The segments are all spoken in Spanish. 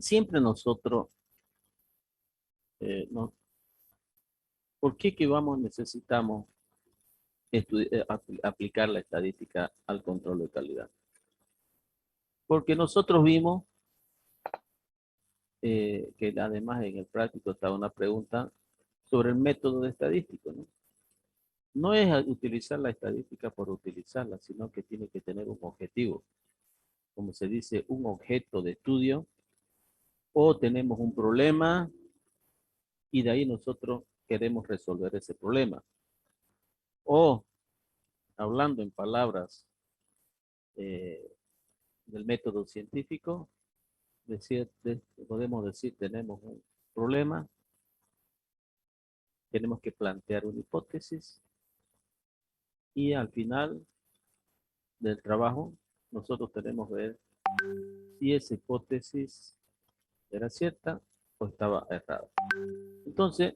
Siempre nosotros, no, ¿por qué que necesitamos aplicar la estadística al control de calidad? Porque nosotros vimos que además en el práctico estaba una pregunta sobre el método de estadístico, ¿no? No es utilizar la estadística por utilizarla, sino que tiene que tener un objetivo, como se dice, un objeto de estudio, o tenemos un problema y de ahí nosotros queremos resolver ese problema. O, hablando en palabras eh, del método científico, podemos decir, tenemos un problema, tenemos que plantear una hipótesis y al final del trabajo nosotros tenemos que ver si esa hipótesis era cierta o estaba errada. Entonces,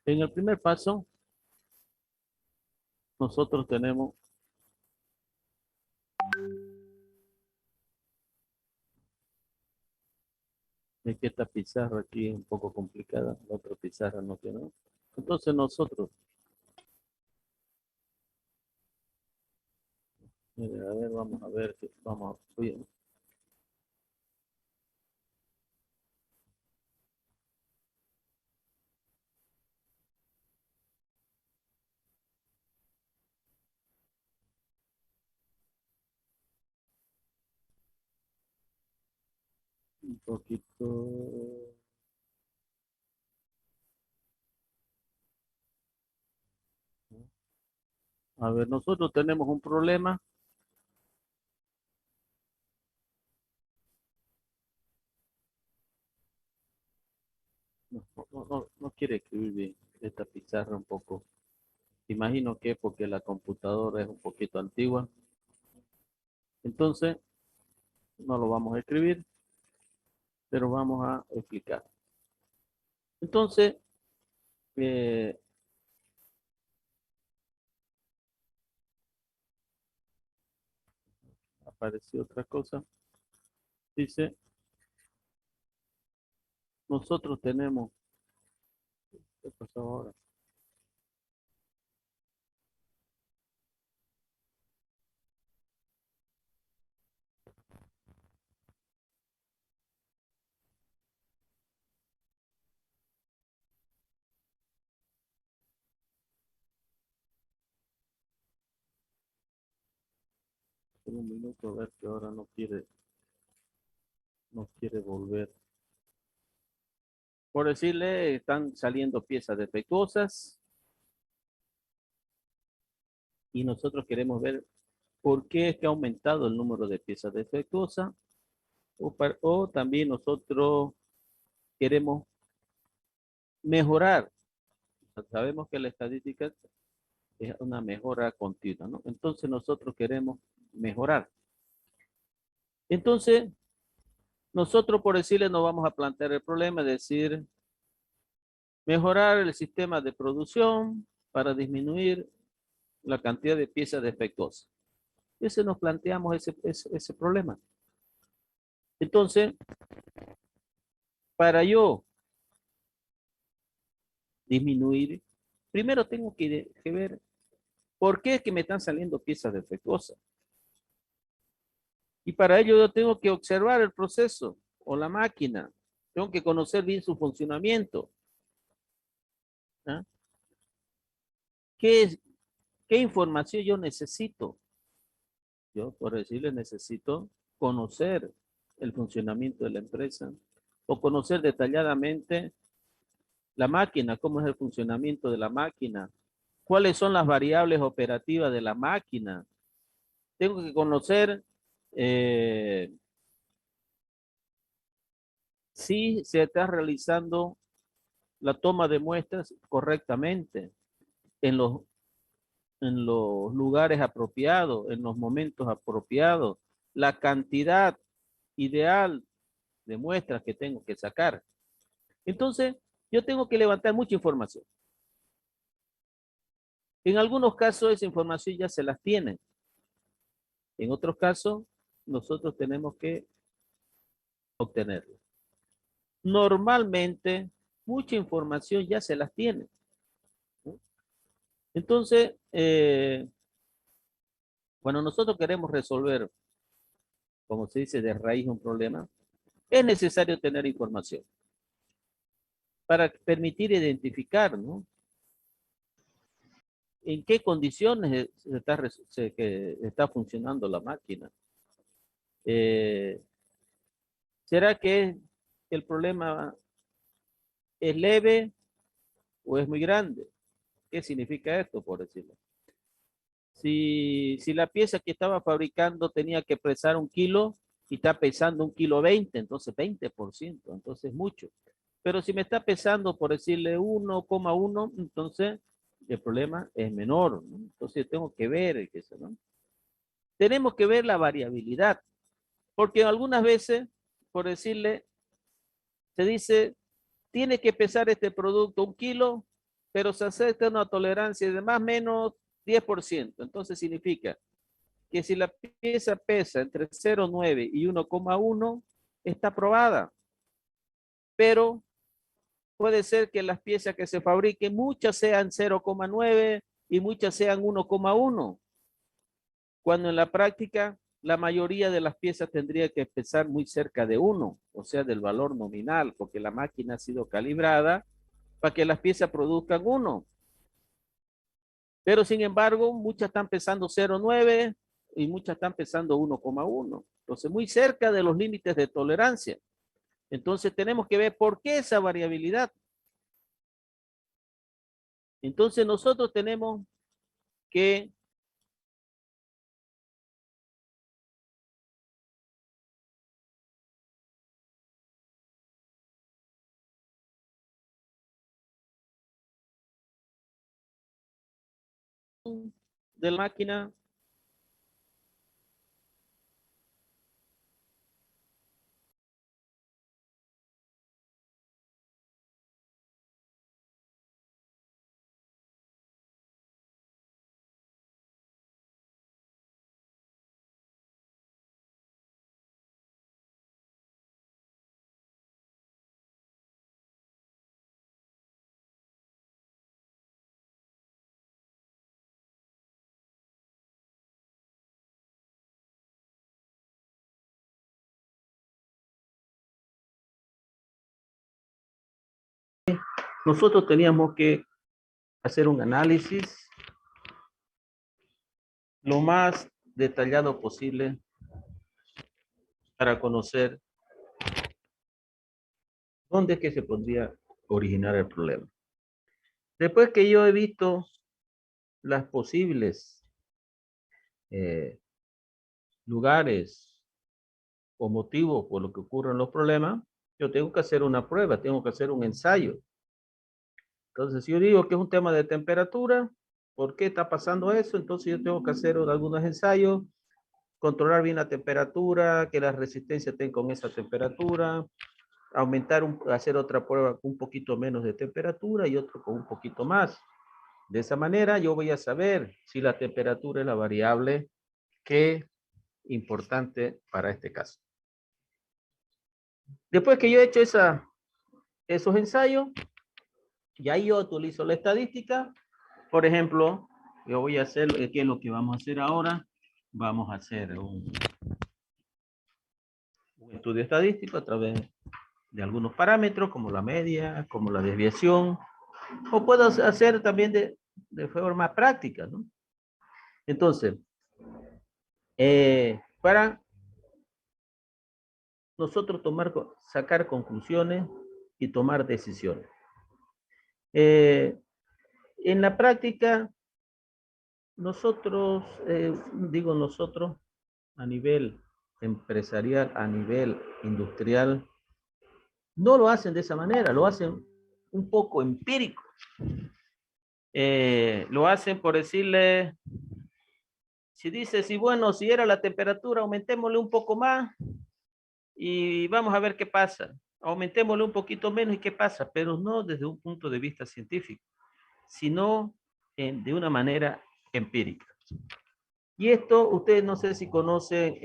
en el primer paso, nosotros tenemos, es que esta pizarra aquí es un poco complicada, la otra pizarra no tiene. Entonces nosotros, mire, a ver, vamos a ver, vamos, un poquito. A ver, nosotros tenemos un problema. No quiere escribir bien esta pizarra un poco. Imagino que porque la computadora es un poquito antigua. Entonces, no lo vamos a escribir, pero vamos a explicar. Entonces, eh, apareció otra cosa. Dice, nosotros tenemos, ¿qué pasó ahora? Un minuto a ver que ahora no quiere volver. Por decirle, están saliendo piezas defectuosas y nosotros queremos ver por qué es que ha aumentado el número de piezas defectuosas o también nosotros queremos mejorar. Sabemos que la estadística es una mejora continua, ¿no? Entonces nosotros queremos mejorar. Entonces, nosotros por decirle nos vamos a plantear el problema, es decir, mejorar el sistema de producción para disminuir la cantidad de piezas defectuosas. Ese nos planteamos ese problema. Entonces, para yo disminuir, primero tengo que ver por qué es que me están saliendo piezas defectuosas. Y para ello yo tengo que observar el proceso o la máquina. Tengo que conocer bien su funcionamiento. ¿Ah? ¿Qué, ¿Qué información yo necesito? Yo, por decirle, necesito conocer el funcionamiento de la empresa o conocer detalladamente la máquina, cómo es el funcionamiento de la máquina, cuáles son las variables operativas de la máquina. Tengo que conocer eh, si se está realizando la toma de muestras correctamente en los lugares apropiados, en los momentos apropiados, la cantidad ideal de muestras que tengo que sacar. Entonces, yo tengo que levantar mucha información. En algunos casos esa información ya se las tiene. En otros casos, nosotros tenemos que obtenerla. normalmente mucha información ya se las tiene, ¿no? Entonces, cuando nosotros queremos resolver, como se dice, de raíz un problema, es necesario tener información para permitir identificar, ¿no? En qué condiciones que está funcionando la máquina. Eh, ¿Será que el problema es leve o es muy grande? ¿Qué significa esto, por decirlo? Si la pieza que estaba fabricando tenía que pesar 1 kilo y está pesando 1,20 kg, entonces 20%, entonces es mucho. Pero si me está pesando, por decirle 1,1, entonces el problema es menor, ¿no? Entonces tengo que ver eso, ¿no? Tenemos que ver la variabilidad, porque algunas veces, por decirle, se dice, tiene que pesar este producto 1 kilo, pero se acepta una tolerancia de más o menos 10%. Entonces significa que si la pieza pesa entre 0,9 y 1,1, está aprobada. Pero puede ser que las piezas que se fabriquen, muchas sean 0,9 y muchas sean 1,1, cuando en la práctica la mayoría de las piezas tendría que pesar muy cerca de 1, o sea, del valor nominal, porque la máquina ha sido calibrada para que las piezas produzcan 1. Pero sin embargo, muchas están pesando 0,9 y muchas están pesando 1,1. Entonces, muy cerca de los límites de tolerancia. Entonces, tenemos que ver por qué esa variabilidad. Entonces, nosotros tenemos que de la máquina nosotros teníamos que hacer un análisis lo más detallado posible para conocer dónde es que se podría originar el problema. Después que yo he visto las posibles eh, lugares o motivos por los que ocurren los problemas, yo tengo que hacer una prueba, tengo que hacer un ensayo. Entonces, si yo digo que es un tema de temperatura, ¿por qué está pasando eso? Entonces yo tengo que hacer algunos ensayos, controlar bien la temperatura, que la resistencia esté con esa temperatura, hacer otra prueba con un poquito menos de temperatura y otro con un poquito más. De esa manera yo voy a saber si la temperatura es la variable que es importante para este caso. Después que yo he hecho esos ensayos, y ahí yo utilizo la estadística. Por ejemplo, yo voy a hacer, ¿qué es lo que vamos a hacer ahora? Vamos a hacer un estudio estadístico a través de algunos parámetros, como la media, como la desviación, o puedo hacer también de forma práctica, ¿no? Entonces, para nosotros sacar conclusiones y tomar decisiones. Eh, en la práctica, nosotros, digo nosotros, a nivel empresarial, a nivel industrial, no lo hacen de esa manera, lo hacen un poco empírico. Lo hacen por decirle, si dice, si bueno, si era la temperatura, aumentémosle un poco más y vamos a ver qué pasa. Aumentémosle un poquito menos y qué pasa, pero no desde un punto de vista científico, sino de una manera empírica. Y esto, ustedes no sé si conocen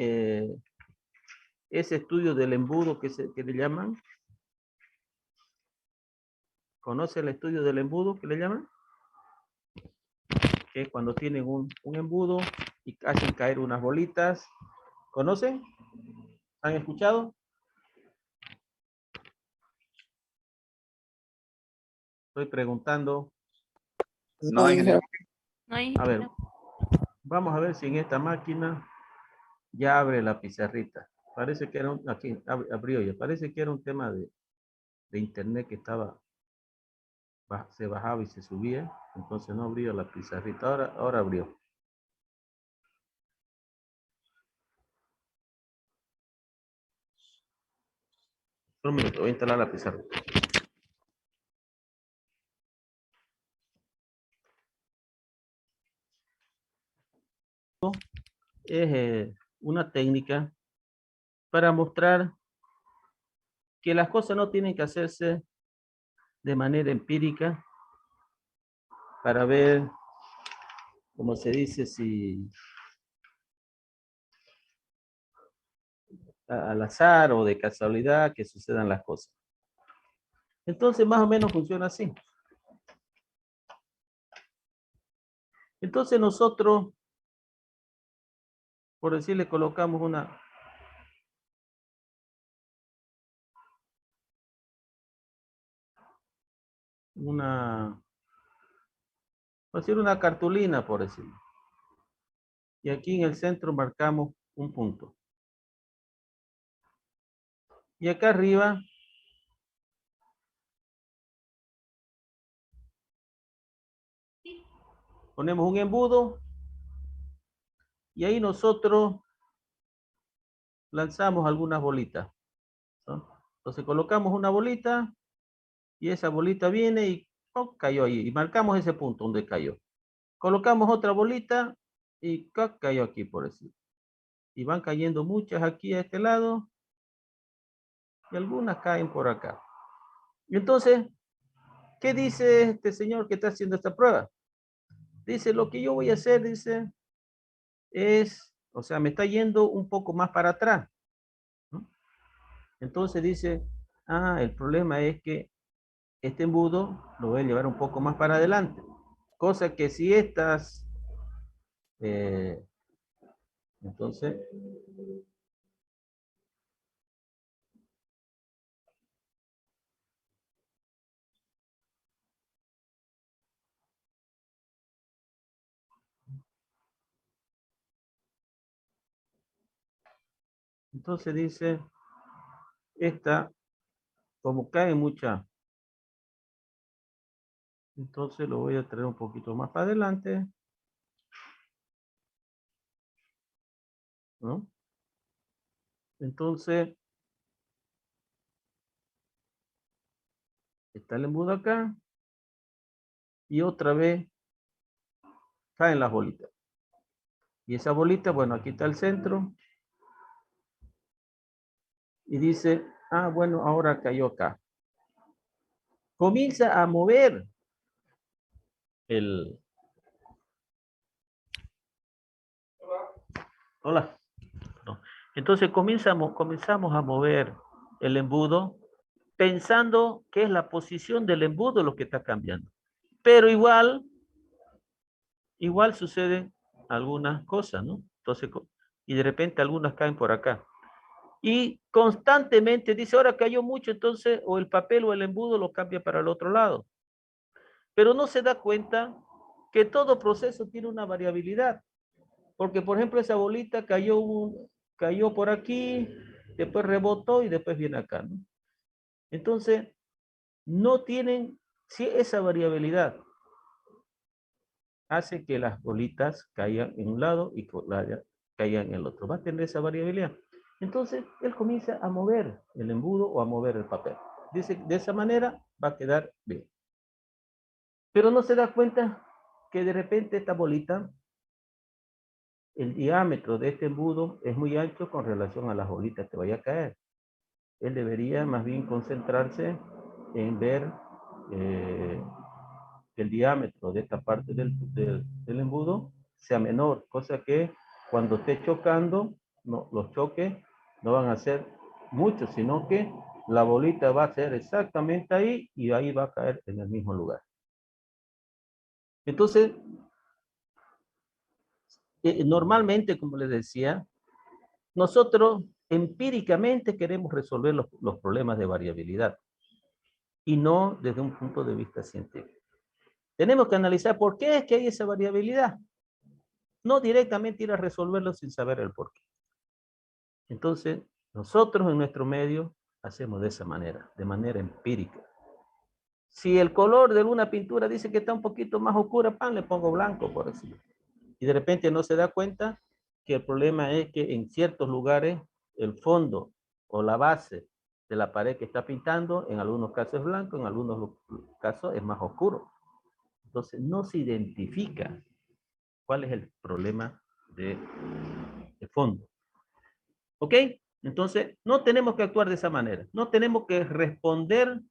ese estudio del embudo que le llaman. ¿Conoce el estudio del embudo que le llaman? Que es cuando tienen un embudo y hacen caer unas bolitas. ¿Conocen? ¿Han escuchado? Estoy preguntando. No, ingeniero. No, A ver, ingeniero. vamos a ver si en esta máquina ya abre la pizarrita. Parece que era aquí abrió ya. Parece que era un tema de internet que estaba, se bajaba y se subía. Entonces no abrió la pizarrita. Ahora abrió. Un minuto, voy a instalar la pizarra. Es una técnica para mostrar que las cosas no tienen que hacerse de manera empírica para ver, como se dice, si al azar o de casualidad que sucedan las cosas. Entonces, más o menos funciona así. Entonces nosotros, por decirle, colocamos por decir una cartulina, por decirlo. Y aquí en el centro marcamos un punto. Y acá arriba ponemos un embudo y ahí nosotros lanzamos algunas bolitas, ¿no? Entonces colocamos una bolita y esa bolita viene y ¡oh!, cayó ahí. Y marcamos ese punto donde cayó. Colocamos otra bolita y ¡oh!, cayó aquí, por decir. Y van cayendo muchas aquí a este lado y algunas caen por acá. Y entonces, ¿qué dice este señor que está haciendo esta prueba? Dice, lo que yo voy a hacer, dice, es, o sea, me está yendo un poco más para atrás, ¿no? Entonces dice, el problema es que este embudo lo voy a llevar un poco más para adelante. Cosa que si estas, entonces, dice, esta, como cae mucha, entonces lo voy a traer un poquito más para adelante, ¿no? Entonces, está el embudo acá y otra vez caen las bolitas. Y esa bolita, bueno, aquí está el centro. Y dice, bueno, ahora cayó acá. Comienza a mover el... Hola. No. Entonces comenzamos a mover el embudo pensando que es la posición del embudo lo que está cambiando. Pero igual suceden algunas cosas, ¿no? Entonces, y de repente algunas caen por acá. Y constantemente dice, ahora cayó mucho, entonces o el papel o el embudo lo cambia para el otro lado. Pero no se da cuenta que todo proceso tiene una variabilidad. Porque, por ejemplo, esa bolita cayó por aquí, después rebotó y después viene acá, ¿no? Entonces, no tienen, si esa variabilidad hace que las bolitas caigan en un lado y caigan en el otro. Va a tener esa variabilidad. Entonces, él comienza a mover el embudo o a mover el papel. Dice, de esa manera va a quedar bien. Pero no se da cuenta que de repente esta bolita, el diámetro de este embudo es muy ancho con relación a las bolitas que vaya a caer. Él debería más bien concentrarse en ver el diámetro de esta parte del embudo sea menor, cosa que cuando esté chocando, no, los choques no van a ser muchos, sino que la bolita va a ser exactamente ahí y ahí va a caer en el mismo lugar. Entonces, normalmente, como les decía, nosotros empíricamente queremos resolver los problemas de variabilidad y no desde un punto de vista científico. Tenemos que analizar por qué es que hay esa variabilidad. No directamente ir a resolverlo sin saber el por qué. Entonces, nosotros en nuestro medio hacemos de esa manera, de manera empírica. Si el color de una pintura dice que está un poquito más oscura, pan, le pongo blanco, por decirlo. Y de repente no se da cuenta que el problema es que en ciertos lugares el fondo o la base de la pared que está pintando, en algunos casos es blanco, en algunos casos es más oscuro. Entonces no se identifica cuál es el problema de fondo. ¿Ok? Entonces no tenemos que actuar de esa manera. No tenemos que responder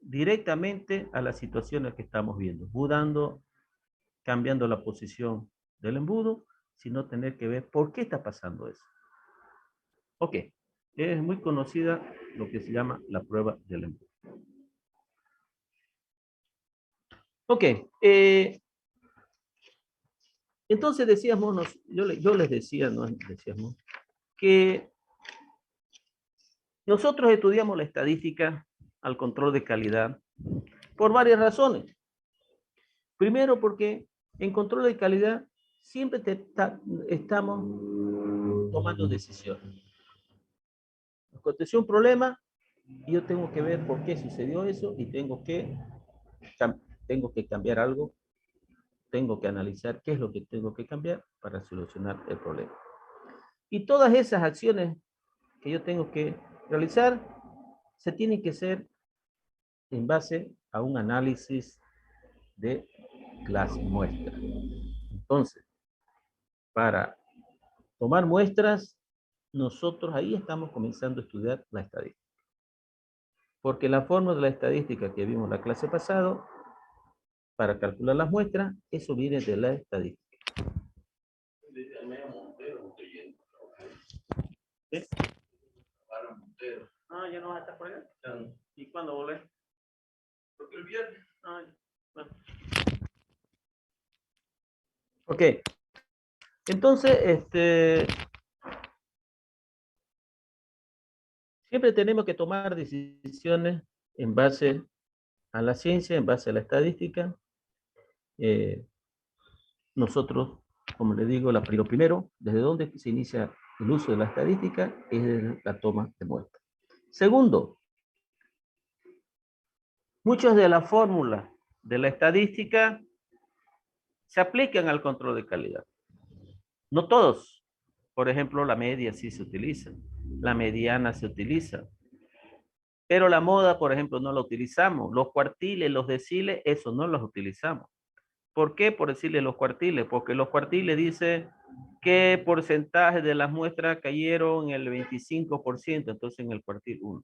directamente a las situaciones que estamos viendo, mudando, cambiando la posición del embudo, sino tener que ver por qué está pasando eso. Ok, es muy conocida lo que se llama la prueba del embudo. Ok, entonces decíamos, yo les decía, ¿no? Decíamos que nosotros estudiamos la estadística al control de calidad por varias razones. Primero, porque en control de calidad siempre estamos tomando decisiones. Aconteció un problema y yo tengo que ver por qué sucedió eso y tengo que cambiar algo, tengo que analizar qué es lo que tengo que cambiar para solucionar el problema. Y todas esas acciones que yo tengo que realizar se tienen que hacer en base a un análisis de las muestras. Entonces, para tomar muestras, nosotros ahí estamos comenzando a estudiar la estadística. Porque la fórmula de la estadística que vimos en la clase pasada, para calcular las muestras, eso viene de la estadística. ¿Sí? Ah, ya no vas a estar por allá. ¿Y cuándo volvés? Porque el viernes. Ah, bueno. Ok. Entonces, siempre tenemos que tomar decisiones en base a la ciencia, en base a la estadística. Nosotros, como le digo, lo primero, desde donde se inicia el uso de la estadística es desde la toma de muestras. Segundo, muchas de las fórmulas de la estadística se aplican al control de calidad. No todos. Por ejemplo, la media sí se utiliza, la mediana se utiliza, pero la moda, por ejemplo, no la utilizamos. Los cuartiles, los deciles, eso no los utilizamos. ¿Por qué? Por decirle los cuartiles, porque los cuartiles dice qué porcentaje de las muestras cayeron en el 25%, entonces en el cuartil 1.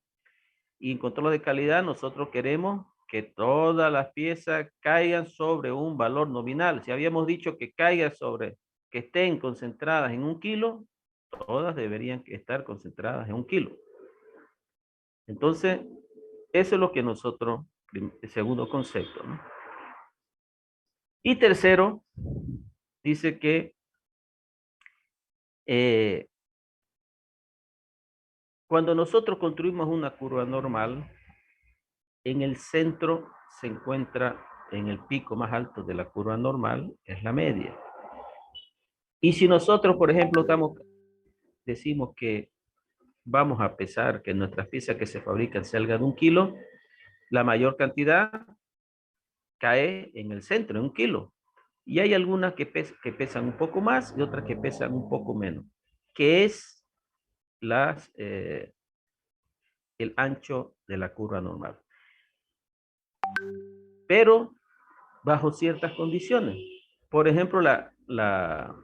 Y en control de calidad nosotros queremos que todas las piezas caigan sobre un valor nominal. Si habíamos dicho que caiga sobre, que estén concentradas en 1 kilo, todas deberían estar concentradas en 1 kilo. Entonces, eso es lo que nosotros, el segundo concepto, ¿no? Y tercero, dice que cuando nosotros construimos una curva normal, en el centro se encuentra en el pico más alto de la curva normal, es la media. Y si nosotros, por ejemplo, decimos que vamos a pesar que nuestras piezas que se fabrican salgan de 1 kilo, la mayor cantidad cae en el centro, en 1 kilo. Y hay algunas que pesan un poco más y otras que pesan un poco menos, que es el ancho de la curva normal. Pero bajo ciertas condiciones. Por ejemplo, la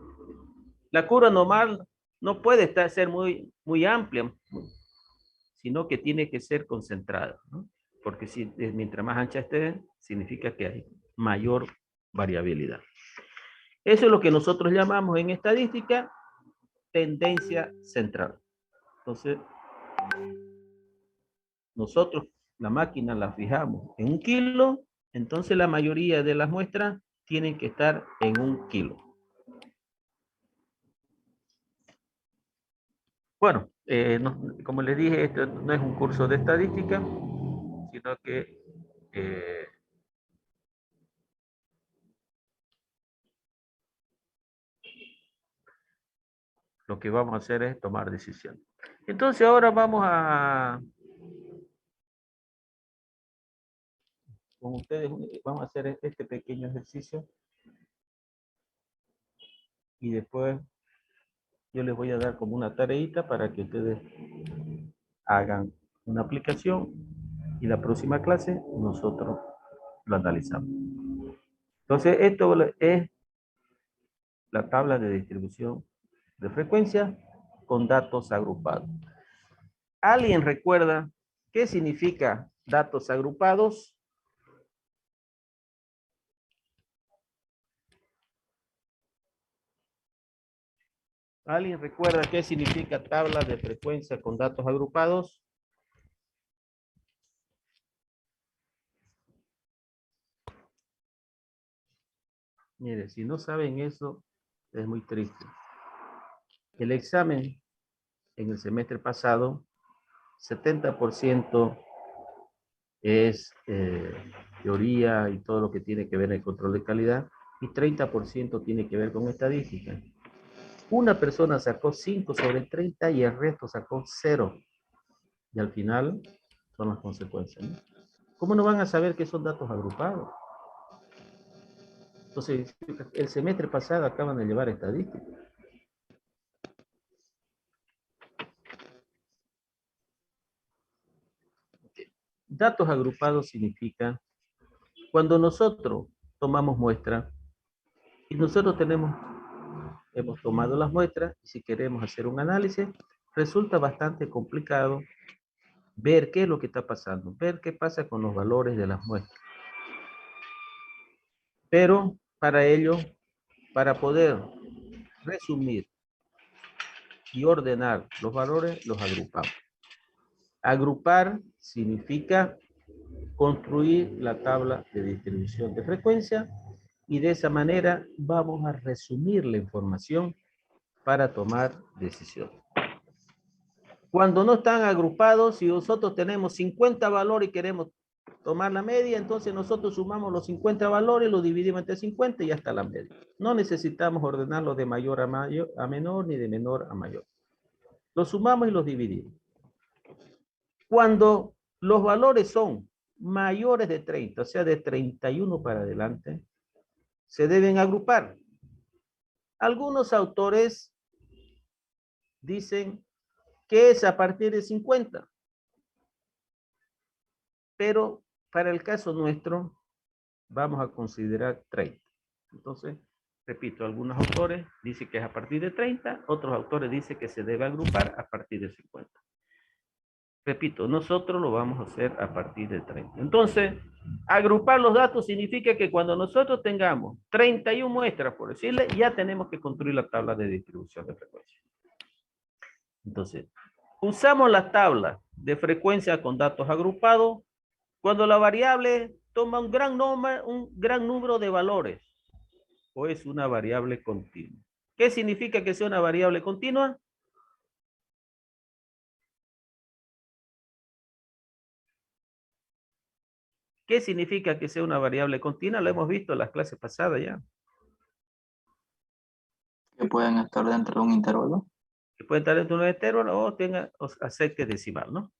curva normal no puede ser muy amplia, sino que tiene que ser concentrada, ¿no? Porque mientras más ancha esté, significa que hay mayor variabilidad. Eso es lo que nosotros llamamos en estadística tendencia central. Entonces, nosotros la máquina la fijamos en 1 kilo, entonces la mayoría de las muestras tienen que estar en 1 kilo. Bueno, como les dije, esto no es un curso de estadística, sino que lo que vamos a hacer es tomar decisiones. Entonces ahora vamos a, con ustedes, vamos a hacer este pequeño ejercicio y después yo les voy a dar como una tareita para que ustedes hagan una aplicación y la próxima clase nosotros lo analizamos. Entonces esto es la tabla de distribución de frecuencia con datos agrupados. ¿Alguien recuerda qué significa datos agrupados? ¿Alguien recuerda qué significa tabla de frecuencia con datos agrupados? Mire, si no saben eso, es muy triste. El examen en el semestre pasado, 70% es teoría y todo lo que tiene que ver el control de calidad, y 30% tiene que ver con estadística. Una persona sacó 5 sobre 30 y el resto sacó 0. Y al final son las consecuencias, ¿no? ¿Cómo no van a saber que son datos agrupados? Entonces, el semestre pasado acaban de llevar estadística. Datos agrupados significa cuando nosotros tomamos muestra y nosotros hemos tomado las muestras y si queremos hacer un análisis, resulta bastante complicado ver qué es lo que está pasando, ver qué pasa con los valores de las muestras. Pero para ello, para poder resumir y ordenar los valores, los agrupamos. Agrupar significa construir la tabla de distribución de frecuencia y de esa manera vamos a resumir la información para tomar decisiones. Cuando no están agrupados, si nosotros tenemos 50 valores y queremos tomar la media, entonces nosotros sumamos los 50 valores, los dividimos entre 50 y ya está la media. No necesitamos ordenarlos de mayor a menor ni de menor a mayor. Los sumamos y los dividimos. Cuando los valores son mayores de 30, o sea, de 31 para adelante, se deben agrupar. Algunos autores dicen que es a partir de 50. Pero para el caso nuestro, vamos a considerar 30. Entonces, repito, algunos autores dicen que es a partir de 30, otros autores dicen que se debe agrupar a partir de 50. Repito, nosotros lo vamos a hacer a partir de 30. Entonces, agrupar los datos significa que cuando nosotros tengamos 31 muestras, por decirle, ya tenemos que construir la tabla de distribución de frecuencia. Entonces, usamos la tabla de frecuencia con datos agrupados cuando la variable toma un gran número de valores o es una variable continua. ¿Qué significa que sea una variable continua? ¿Qué significa que sea una variable continua? Lo hemos visto en las clases pasadas ya. Que pueden estar dentro de un intervalo. Que puede estar dentro de un intervalo o tenga acerque decimal, ¿no?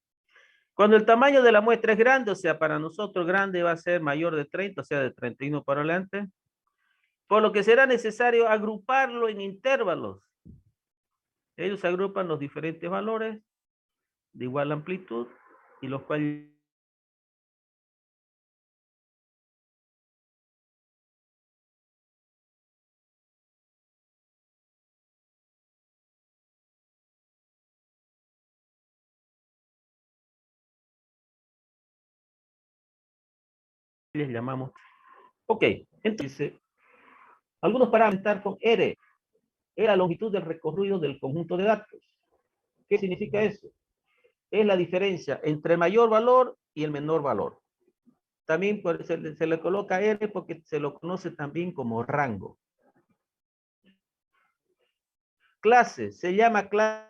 Cuando el tamaño de la muestra es grande, o sea, para nosotros grande va a ser mayor de 30, o sea, de 31 para adelante, por lo que será necesario agruparlo en intervalos. Ellos agrupan los diferentes valores de igual amplitud y los cuales les llamamos. Ok, entonces, algunos parámetros con R, es la longitud del recorrido del conjunto de datos. ¿Qué significa eso? es la diferencia entre mayor valor y el menor valor. También se le coloca R porque se lo conoce también como rango. Clase, se llama clase.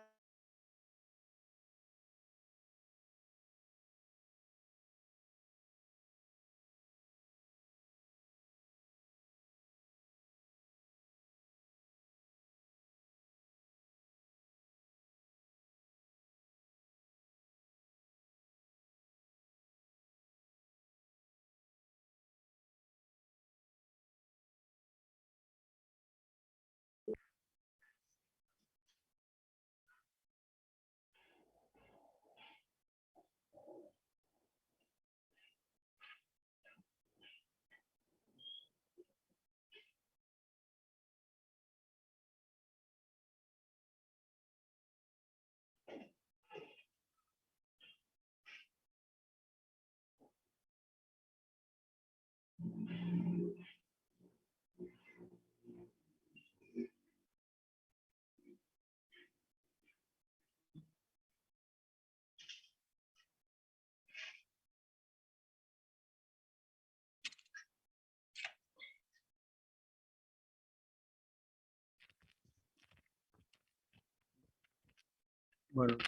Bueno,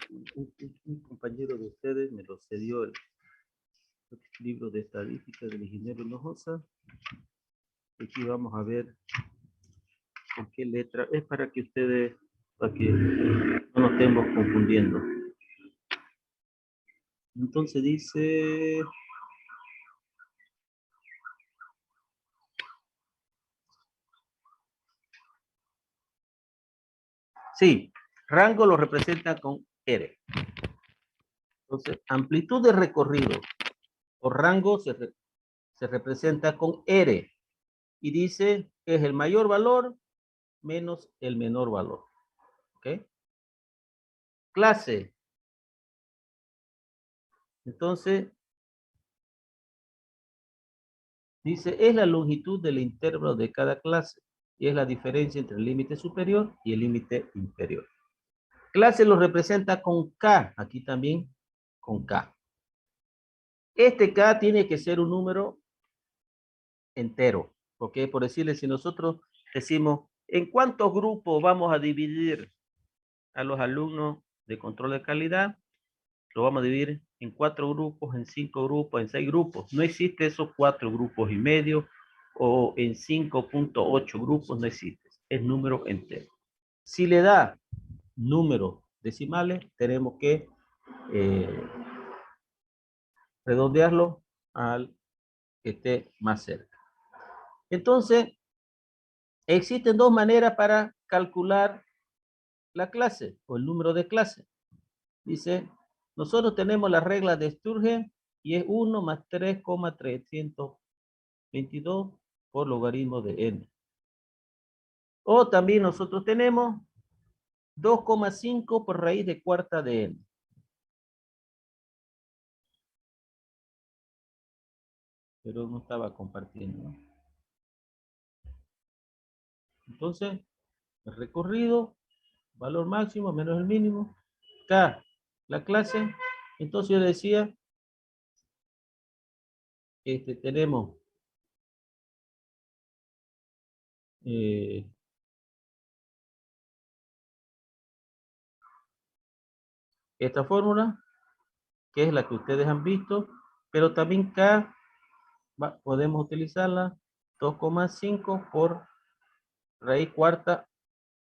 un compañero de ustedes me lo cedió el libro de estadística del ingeniero Hinojosa. Aquí vamos a ver con qué letra. Es para que ustedes, para que no nos estemos confundiendo. Entonces dice... Sí, rango lo representa con R. Entonces, amplitud de recorrido o rango se representa con R. Y dice que es el mayor valor menos el menor valor. ¿Ok? Clase. Entonces, dice, es la longitud del intervalo de cada clase y es la diferencia entre el límite superior y el límite inferior. Clase lo representa con K, aquí también con K. Este K tiene que ser un número entero, ¿ok? Por decirle, si nosotros decimos, ¿en cuántos grupos vamos a dividir a los alumnos de control de calidad? Lo vamos a dividir en 4 grupos, en 5 grupos, en 6 grupos. No existe esos 4 grupos y medio o en 5.8 grupos, no existe. Es número entero. Si le da números decimales, tenemos que redondearlo al que esté más cerca. Entonces, existen dos maneras para calcular la clase o el número de clase. Dice, nosotros tenemos la regla de Sturgeon y es 1 más 3,322 por logaritmo de n. O también nosotros tenemos 2,5 por raíz de cuarta de n. Pero no estaba compartiendo, ¿no? Entonces, el recorrido, valor máximo menos el mínimo, K, la clase. Entonces yo decía, tenemos esta fórmula, que es la que ustedes han visto, pero también K podemos utilizarla 2,5 por raíz cuarta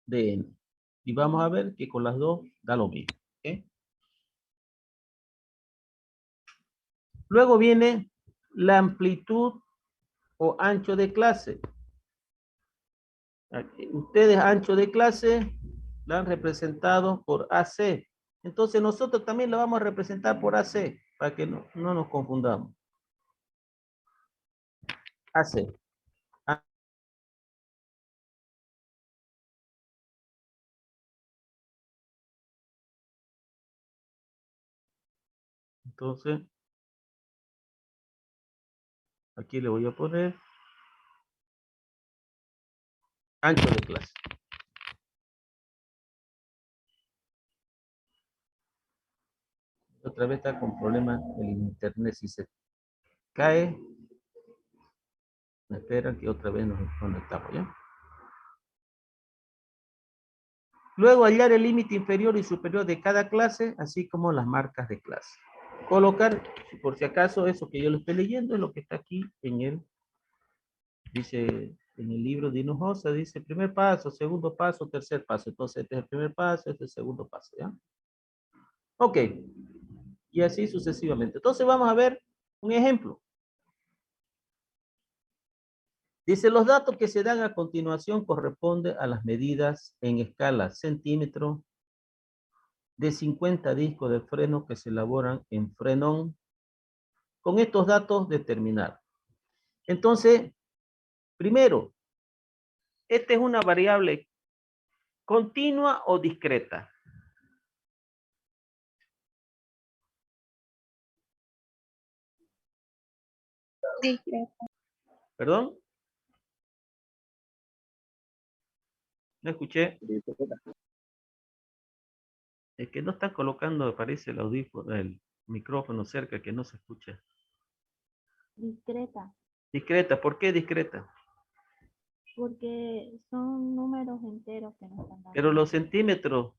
de n. Y vamos a ver que con las dos da lo mismo. ¿Okay? Luego viene la amplitud o ancho de clase. Ustedes ancho de clase la han representado por AC. Entonces nosotros también la vamos a representar por AC para que no nos confundamos. AC. Entonces, aquí le voy a poner ancho de clase. Otra vez está con problemas el internet. Si se cae, me esperan que otra vez nos conectamos, ¿ya? Luego hallar el límite inferior y superior de cada clase, así como las marcas de clase. Colocar, por si acaso, eso que yo lo estoy leyendo es lo que está aquí en el, dice, en el libro de Hinojosa, dice primer paso, segundo paso, tercer paso. Entonces, este es el primer paso, este es el segundo paso, ¿ya? Ok. Y así sucesivamente. Entonces, vamos a ver un ejemplo. Dice, los datos que se dan a continuación corresponden a las medidas en escala centímetro de 50 discos de freno que se elaboran en Frenón. Con estos datos determinar. Entonces, primero, esta es una variable continua o discreta. Discreta. ¿Perdón? No escuché. Es que no está colocando, parece el audífono, el micrófono cerca que no se escucha. Discreta. Discreta, ¿por qué discreta? Porque son números enteros que nos están dando. Pero los centímetros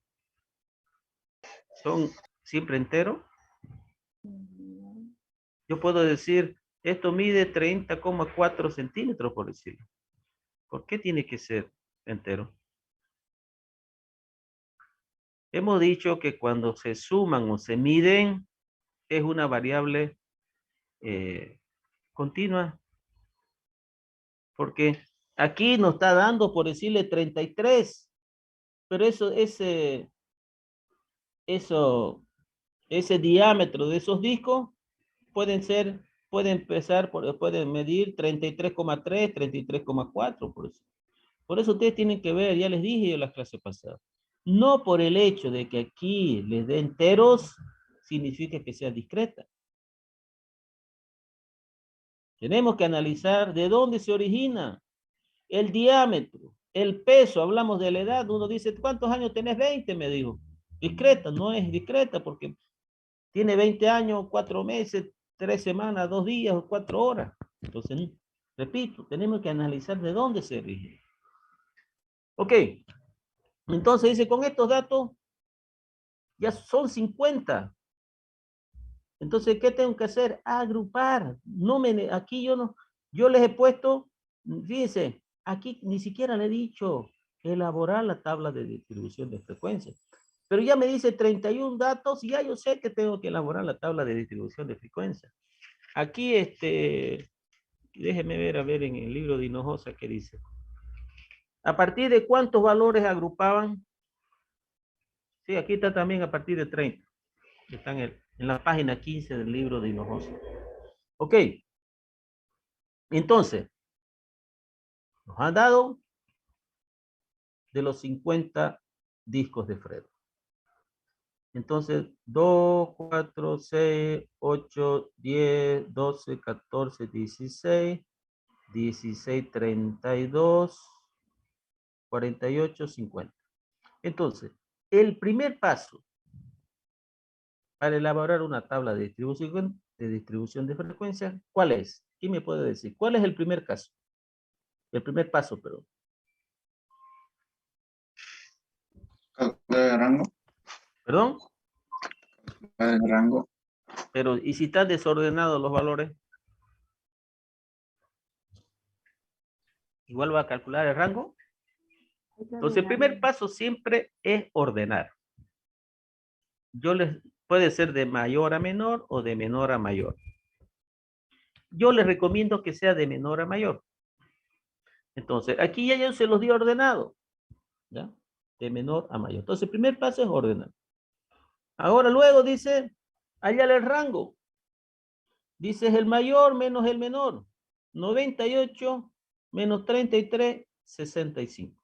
son siempre enteros. Yo puedo decir, esto mide 30,4 centímetros, por decirlo. ¿Por qué tiene que ser entero? Hemos dicho que cuando se suman o se miden, es una variable continua. Porque aquí nos está dando, por decirle, 33. Pero ese diámetro de esos discos pueden medir 33,3, 33,4, por eso. Por eso ustedes tienen que ver, ya les dije yo en la clase pasada, no por el hecho de que aquí les dé enteros, significa que sea discreta. Tenemos que analizar de dónde se origina el diámetro, el peso. Hablamos de la edad, uno dice, ¿cuántos años tenés? 20, me dijo. Discreta, no es discreta porque tiene 20 años, 4 meses, 3 semanas, 2 días o 4 horas. Entonces, repito, tenemos que analizar de dónde se origina. Ok, entonces dice, con estos datos ya son 50. Entonces, ¿qué tengo que hacer? Agrupar. Aquí yo les he puesto, fíjense, aquí ni siquiera le he dicho elaborar la tabla de distribución de frecuencia. Pero ya me dice 31 datos y ya yo sé que tengo que elaborar la tabla de distribución de frecuencia. Aquí, déjeme ver, a ver en el libro de Hinojosa qué dice. ¿A partir de cuántos valores agrupaban? Sí, aquí está también a partir de 30. Están en la página 15 del libro de Hinojosa. Ok. Entonces, nos han dado de los 50 discos de Fredo. Entonces, 2, 4, 6, 8, 10, 12, 14, 16, 16, 32, 48, 50. Entonces, el primer paso para elaborar una tabla de distribución de frecuencia, ¿cuál es? ¿Quién me puede decir? ¿Cuál es el primer caso? El primer paso, perdón. De rango. ¿Perdón? De rango. Pero, ¿y si están desordenados los valores? Igual va a calcular el rango. Entonces, el primer paso siempre es ordenar. Puede ser de mayor a menor o de menor a mayor. Yo les recomiendo que sea de menor a mayor. Entonces, aquí ya yo se los di ordenado. ¿Ya? De menor a mayor. Entonces, el primer paso es ordenar. Ahora, luego dice, hallar el rango. Dice el mayor menos el menor. 98 menos 33, 65.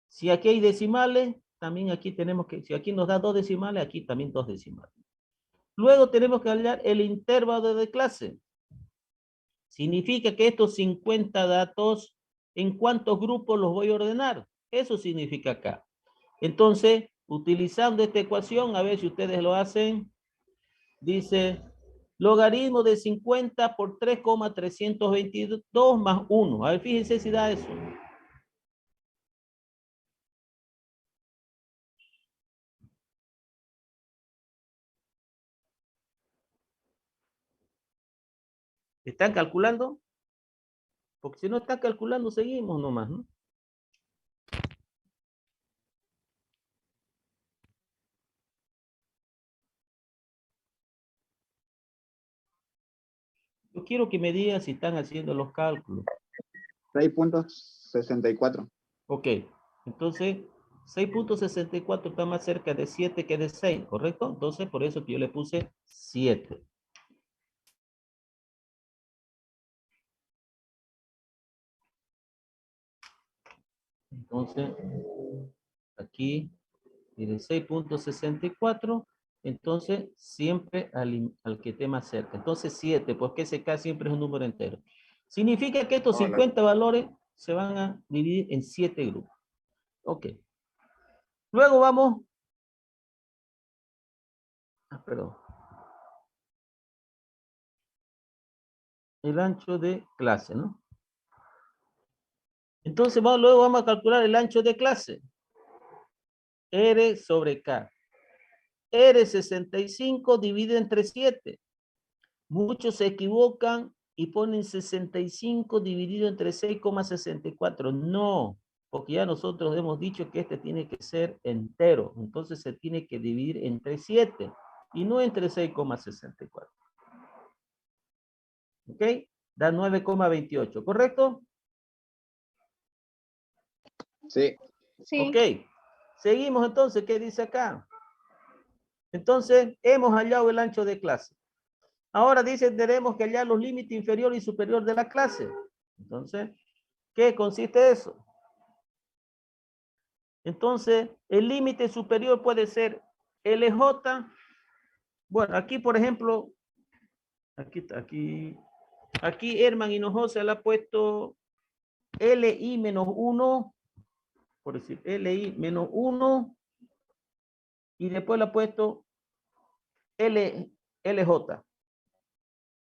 Si aquí hay decimales, también aquí tenemos que, si aquí nos da 2 decimales, aquí también 2 decimales. Luego tenemos que hallar el intervalo de clase. Significa que estos 50 datos, ¿en cuántos grupos los voy a ordenar? Eso significa acá. Entonces, Utilizando esta ecuación, a ver si ustedes lo hacen. Dice, logaritmo de 50 por 3,322 más 1. A ver, fíjense si da eso. ¿Están calculando? Porque si no están calculando, seguimos nomás, ¿no? Yo quiero que me digan si están haciendo los cálculos. 6.64. Ok, entonces 6.64 está más cerca de 7 que de 6, ¿correcto? Entonces, por eso que yo le puse 7. Entonces, aquí, miren, 6.64, entonces siempre al que esté más cerca. Entonces 7, porque ese K siempre es un número entero. Significa que estos 50 valores se van a dividir en 7 grupos. Ok. Luego vamos, perdón, el ancho de clase, ¿no? Entonces luego vamos a calcular el ancho de clase. R sobre K. R 65 divide entre 7. Muchos se equivocan y ponen 65 dividido entre 6,64. No, porque ya nosotros hemos dicho que este tiene que ser entero. Entonces se tiene que dividir entre 7 y no entre 6,64. ¿Ok? Da 9,28, ¿correcto? Sí. Sí. Ok. Seguimos entonces, ¿qué dice acá? Entonces, hemos hallado el ancho de clase. Ahora dice, tenemos que hallar los límites inferior y superior de la clase. Entonces, ¿qué consiste eso? Entonces, el límite superior puede ser LJ. Bueno, aquí, por ejemplo, aquí Herman Hinojosa le ha puesto LI menos 1, por decir, LI menos 1, y después le ha puesto LJ.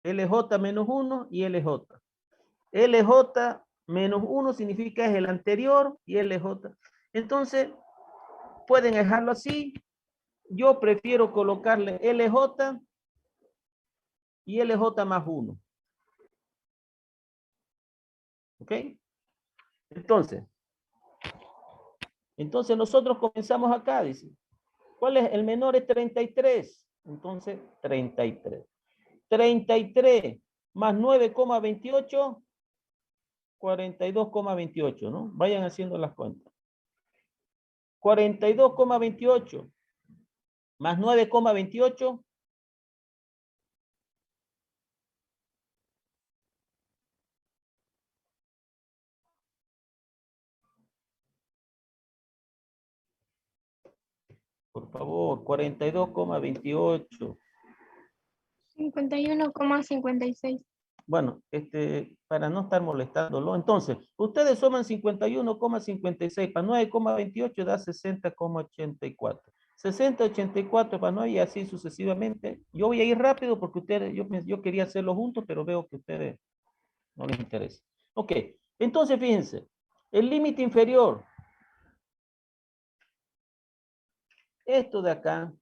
LJ menos 1 y LJ. LJ menos 1 significa es el anterior y LJ. Entonces, pueden dejarlo así. Yo prefiero colocarle LJ y LJ más 1. ¿Ok? Entonces nosotros comenzamos acá, dice. ¿Cuál es? El menor es 33. Entonces, 33. 33 más 9,28, 42,28, ¿no? Vayan haciendo las cuentas. 42,28 más 9,28. Por favor, 42,28. 51,56. Bueno, para no estar molestándolo, entonces, ustedes suman 51,56 para 9,28 da 60,84. 60,84 para 9 y así sucesivamente. Yo voy a ir rápido porque ustedes, yo quería hacerlo juntos, pero veo que a ustedes no les interesa. Ok, entonces fíjense, el límite inferior, esto de acá,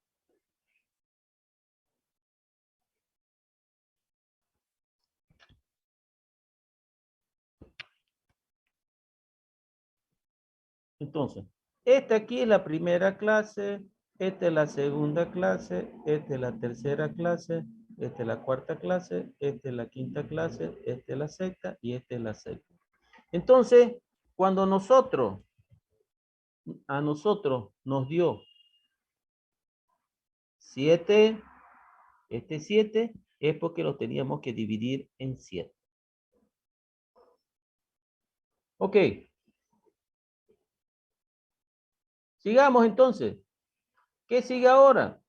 entonces, esta aquí es la primera clase, esta es la segunda clase, esta es la tercera clase, esta es la cuarta clase, esta es la quinta clase, esta es la sexta y esta es la séptima. Entonces, cuando a nosotros nos dio 7, este 7 es porque lo teníamos que dividir en 7. Ok. Sigamos entonces. ¿Qué sigue ahora?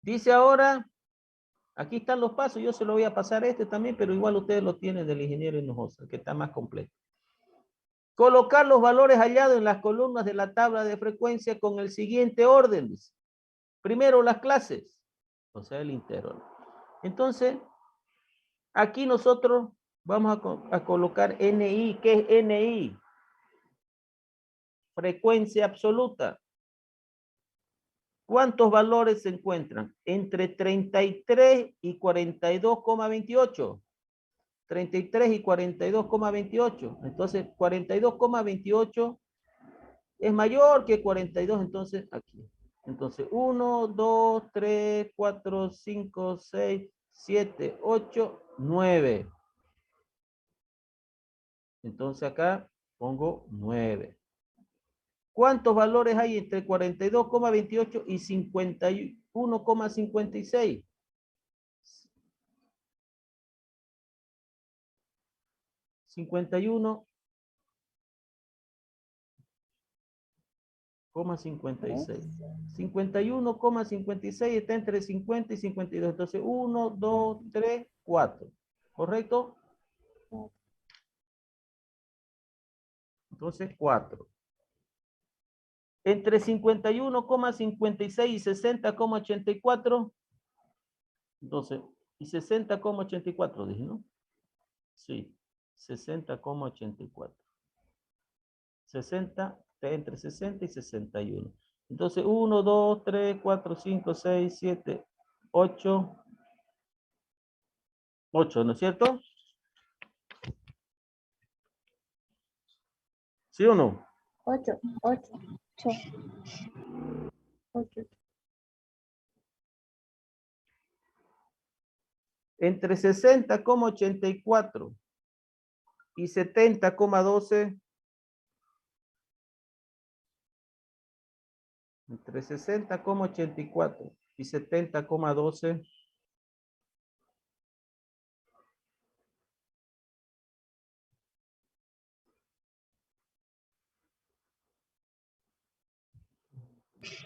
Dice ahora, aquí están los pasos, yo se lo voy a pasar a este también, pero igual ustedes lo tienen del ingeniero Hinojosa, que está más completo. Colocar los valores hallados en las columnas de la tabla de frecuencia con el siguiente orden. Dice. Primero las clases, o sea, el intervalo. Entonces, aquí nosotros vamos a colocar NI. ¿Qué es NI? Frecuencia absoluta. ¿Cuántos valores se encuentran? Entre 33 y 42,28. 33 y 42,28. Entonces, 42,28 es mayor que 42, entonces aquí. Entonces, 1, 2, 3, 4, 5, 6, 7, 8, 9. Entonces acá pongo 9. ¿Cuántos valores hay entre 42,28 y 51,56? 51,56. 51,56 está entre 50 y 52. Entonces, 1, 2, 3, 4. ¿Correcto? Entonces, 4. Entre 51,56 y 60,84. Entonces, y 60,84 dije, ¿no? Sí, 60,84. 60, entre 60 y 61. Entonces, 1, 2, 3, 4, 5, 6, 7, 8. 8, ¿no es cierto? ¿Sí o no? 8, 8, 8. Entre 60,84 y 70,12. Entre 60,84 y 70,12.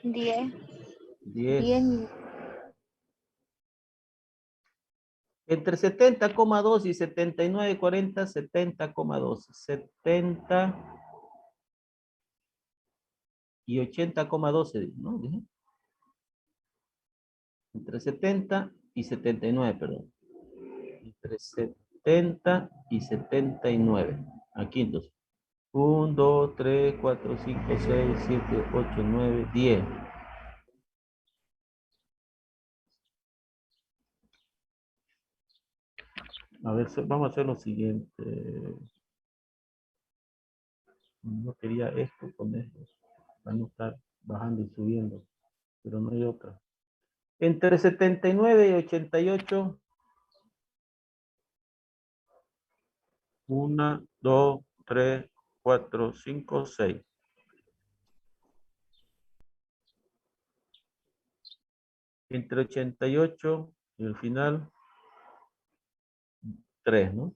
Diez. 10. Entre 70,2 y 79,40, 70,12. 70 y 80,12, ¿no? Entre 70 y 79, perdón. Entre 70 y 79. Aquí entonces. 1, 2, 3, 4, 5, 6, 7, 8, 9, 10. A ver, vamos a hacer lo siguiente. No quería esto con esto. Van a estar bajando y subiendo. Pero no hay otra. Entre 79 y 88. 1, 2, 3, 4, 5, 6. Entre 88 y el final 3, ¿no?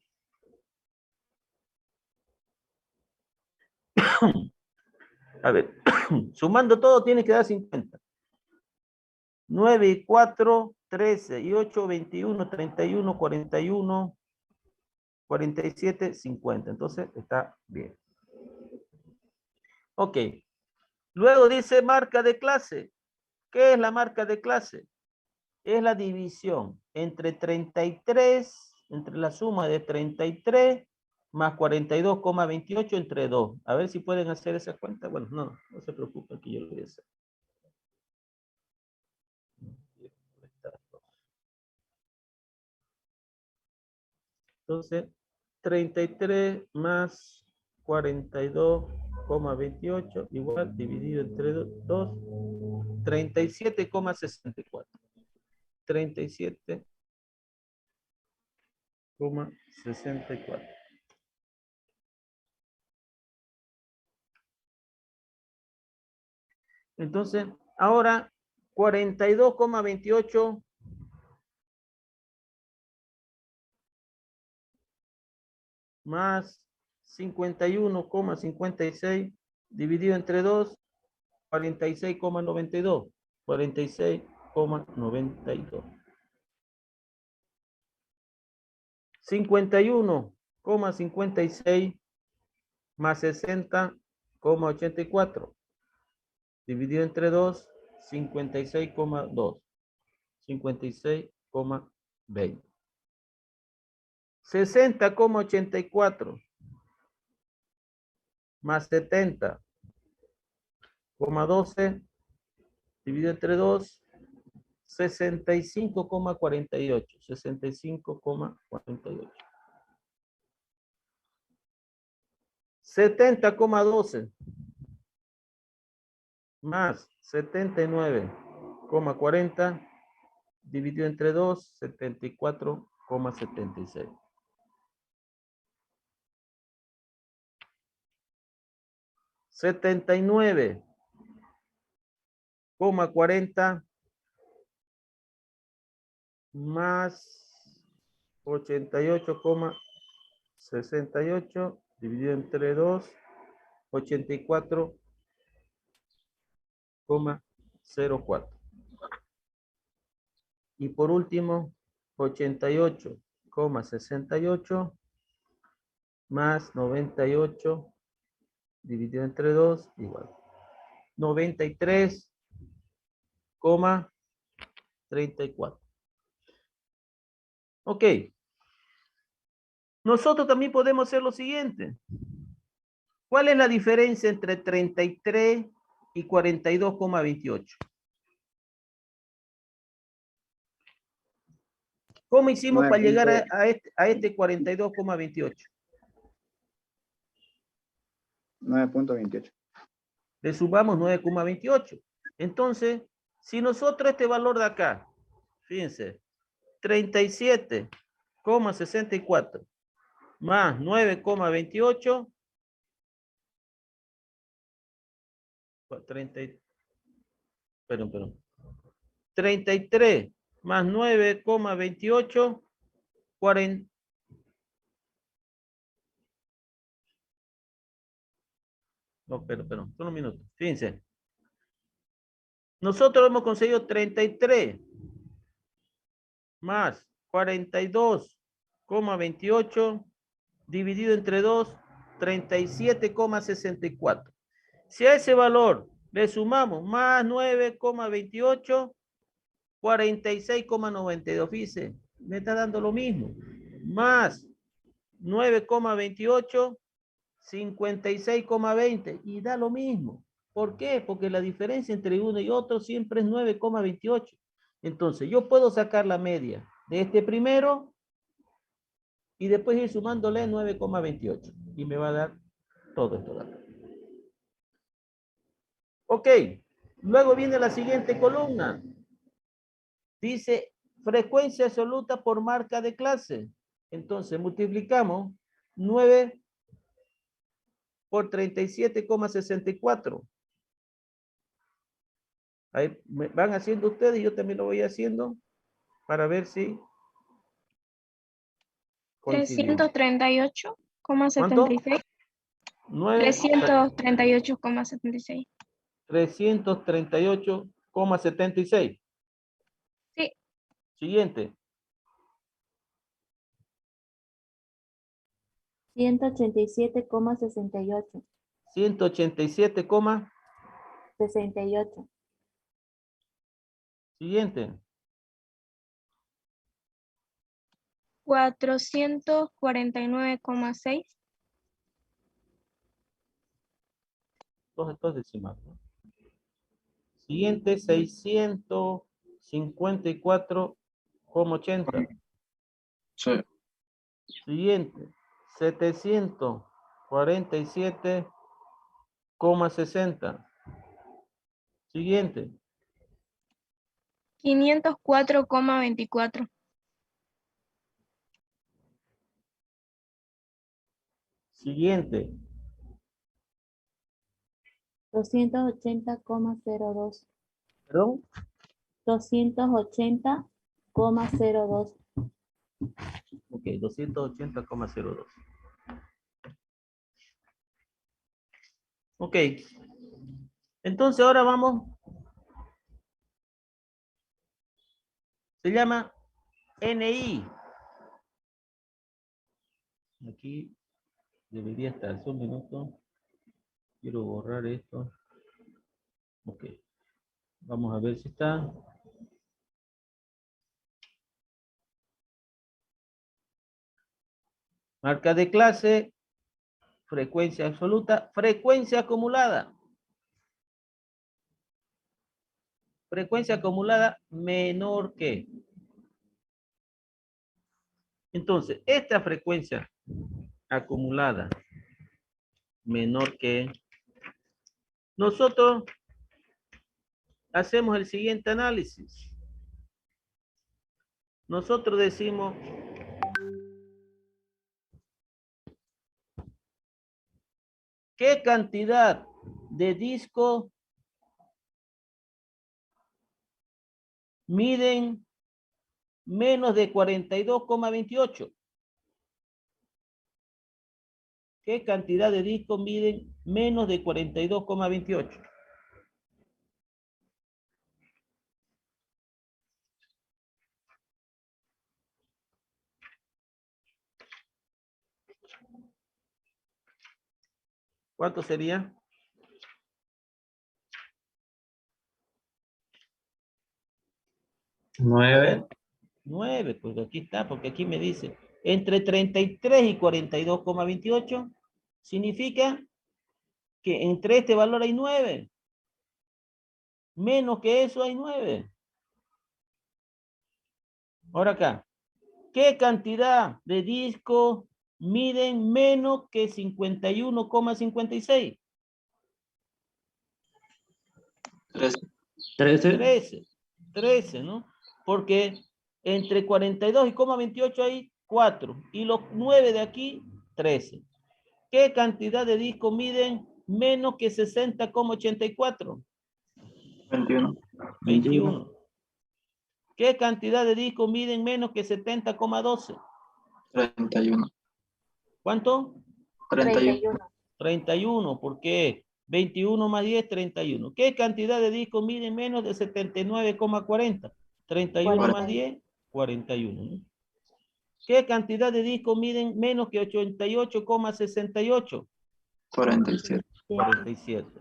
A ver, sumando todo tiene que dar 50. 9 y 4, 13 y 8, 21, 31, 41, 47, 50. Entonces está bien. Ok. Luego dice marca de clase. ¿Qué es la marca de clase? Es la división entre 33, entre la suma de 33 más 42,28 entre 2. A ver si pueden hacer esa cuenta. Bueno, no se preocupen que yo lo voy a hacer. Entonces, 33 más 42,28 igual dividido entre 2, 37,64. 37,64. Entonces, ahora 42,28 más 51,56 dividido entre 2, 46,92. 46,92. 51,56 más 60,84. Dividido entre 2, 56,2. 56,20. 60,84 más 70,12 dividido entre 2, 65,48. 65,48. 70,12 más 79,40 dividido entre 2, 74,76. 79,40 más 88,68 dividido entre 2, 84,04. Y por último, 88,68 más 98 dividido entre 2 igual. 93,34. Ok. Nosotros también podemos hacer lo siguiente. ¿Cuál es la diferencia entre 33 y 42,28? ¿Cómo hicimos para llegar a este 42,28? 9.28. Le sumamos 9,28. Entonces, si nosotros este valor de acá, fíjense, 37,64 más 9,28, 33 más 9,28, 40. No, perdón, solo un minuto. Fíjense. Nosotros hemos conseguido 33 más 42,28 dividido entre 2, 37,64. Si a ese valor le sumamos más 9,28, 46,92. Fíjense, me está dando lo mismo. Más 9,28, 56,20 y da lo mismo. ¿Por qué? Porque la diferencia entre uno y otro siempre es 9,28. Entonces, yo puedo sacar la media de este primero y después ir sumándole 9,28 y me va a dar todo esto de acá. Ok, luego viene la siguiente columna. Dice frecuencia absoluta por marca de clase. Entonces, multiplicamos 9 por 37,64. Ahí van haciendo ustedes y yo también lo voy haciendo para ver si coincidimos. 338,76. 9, 338,76. 338,76. Sí. Siguiente. 187,68. 187, 68. siguiente. 449,6. Dos decimales, ¿no? Siguiente, 654,80. Sí. Siguiente, 747,60. Siguiente, 504,24. siguiente, 280,02. perdón, 280,02. ok, 280,02. Ok, entonces ahora vamos, se llama NI. Aquí Debería estar. Un minuto. Quiero borrar esto. Ok. Vamos a ver si está. Marca de clase. Frecuencia absoluta. Frecuencia acumulada. Frecuencia acumulada menor que. Entonces, esta frecuencia acumulada menor que. Nosotros hacemos el siguiente análisis. Nosotros decimos, ¿qué cantidad de disco miden menos de 42,28? ¿Qué cantidad de discos miden menos de 42,28? ¿Cuánto sería? 9. 9, pues aquí está, porque aquí me dice, entre 33 y 42,28 significa que entre este valor hay 9. Menos que eso hay 9. Ahora acá, ¿qué cantidad de discos miden menos que 51,56? 13. 13, ¿no? Porque entre 42 y 28 hay 4. Y los 9 de aquí, 13. ¿Qué cantidad de discos miden menos que 60,84? 21. 21. ¿Qué cantidad de discos miden menos que 70,12? 31. ¿Cuánto? 31. 31, porque 21 más 10, 31. ¿Qué cantidad de discos miden menos de 79,40? 31 más 10, 41. ¿No? ¿Qué cantidad de discos miden menos que 88,68? 47. 47.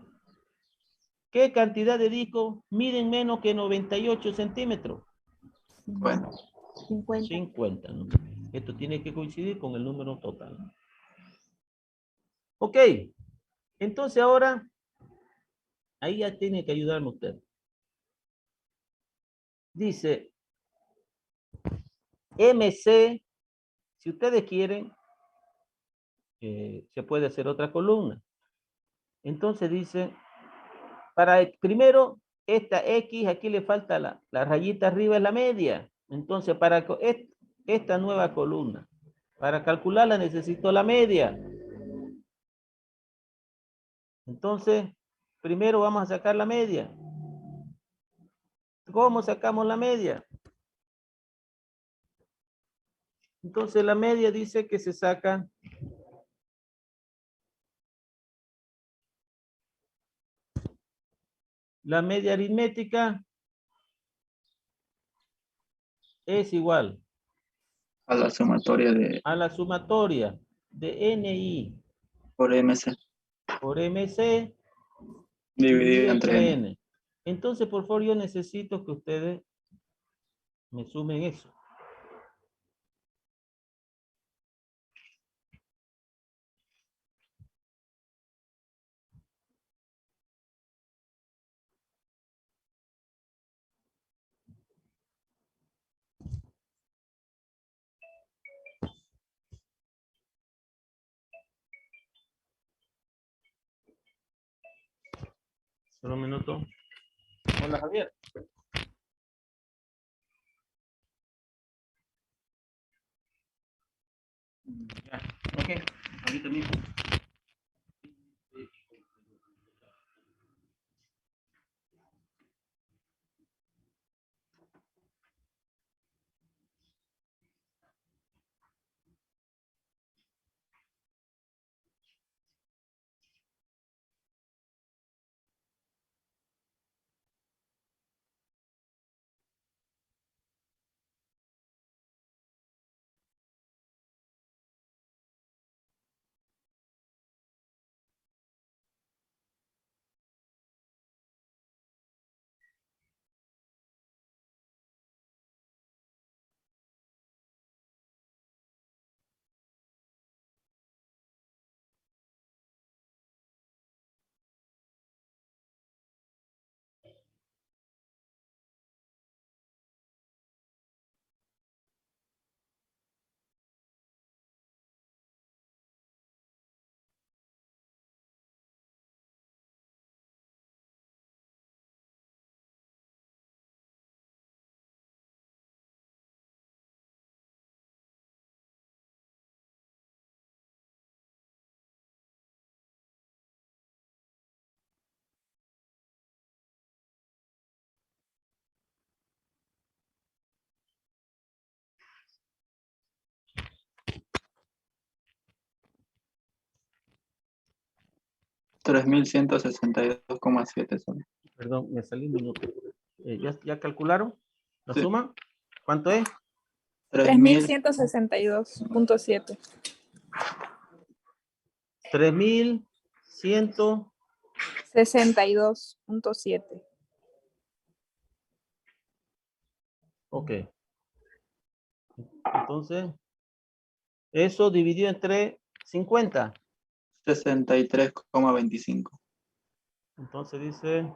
¿Qué cantidad de discos miden menos que 98 centímetros? Bueno. 50. 50. ¿No? Esto tiene que coincidir con el número total. ¿No? Ok. Entonces ahora, ahí ya tiene que ayudarme usted. Dice, MC, si ustedes quieren, se puede hacer otra columna. Entonces dice, primero, esta X, aquí le falta la rayita arriba, es la media. Entonces, para esta nueva columna, para calcularla necesito la media. Entonces, primero vamos a sacar la media. ¿Cómo sacamos la media? Entonces, la media dice que se saca la media aritmética es igual A la sumatoria de a la sumatoria de NI por MC. por MC Dividido dividido entre entre N. N. Entonces, por favor, yo necesito que ustedes me sumen eso. Solo un minuto. Hola, Javier. Ya, ok. Ahorita mismo. 3.162,7 son. Perdón, me salí un minuto. ¿Ya calcularon la Sí. suma? ¿Cuánto es? 3.000. 3.162.7. 3.100. 62.7. Ok. Entonces, eso dividido entre 50. 63,25. Entonces dice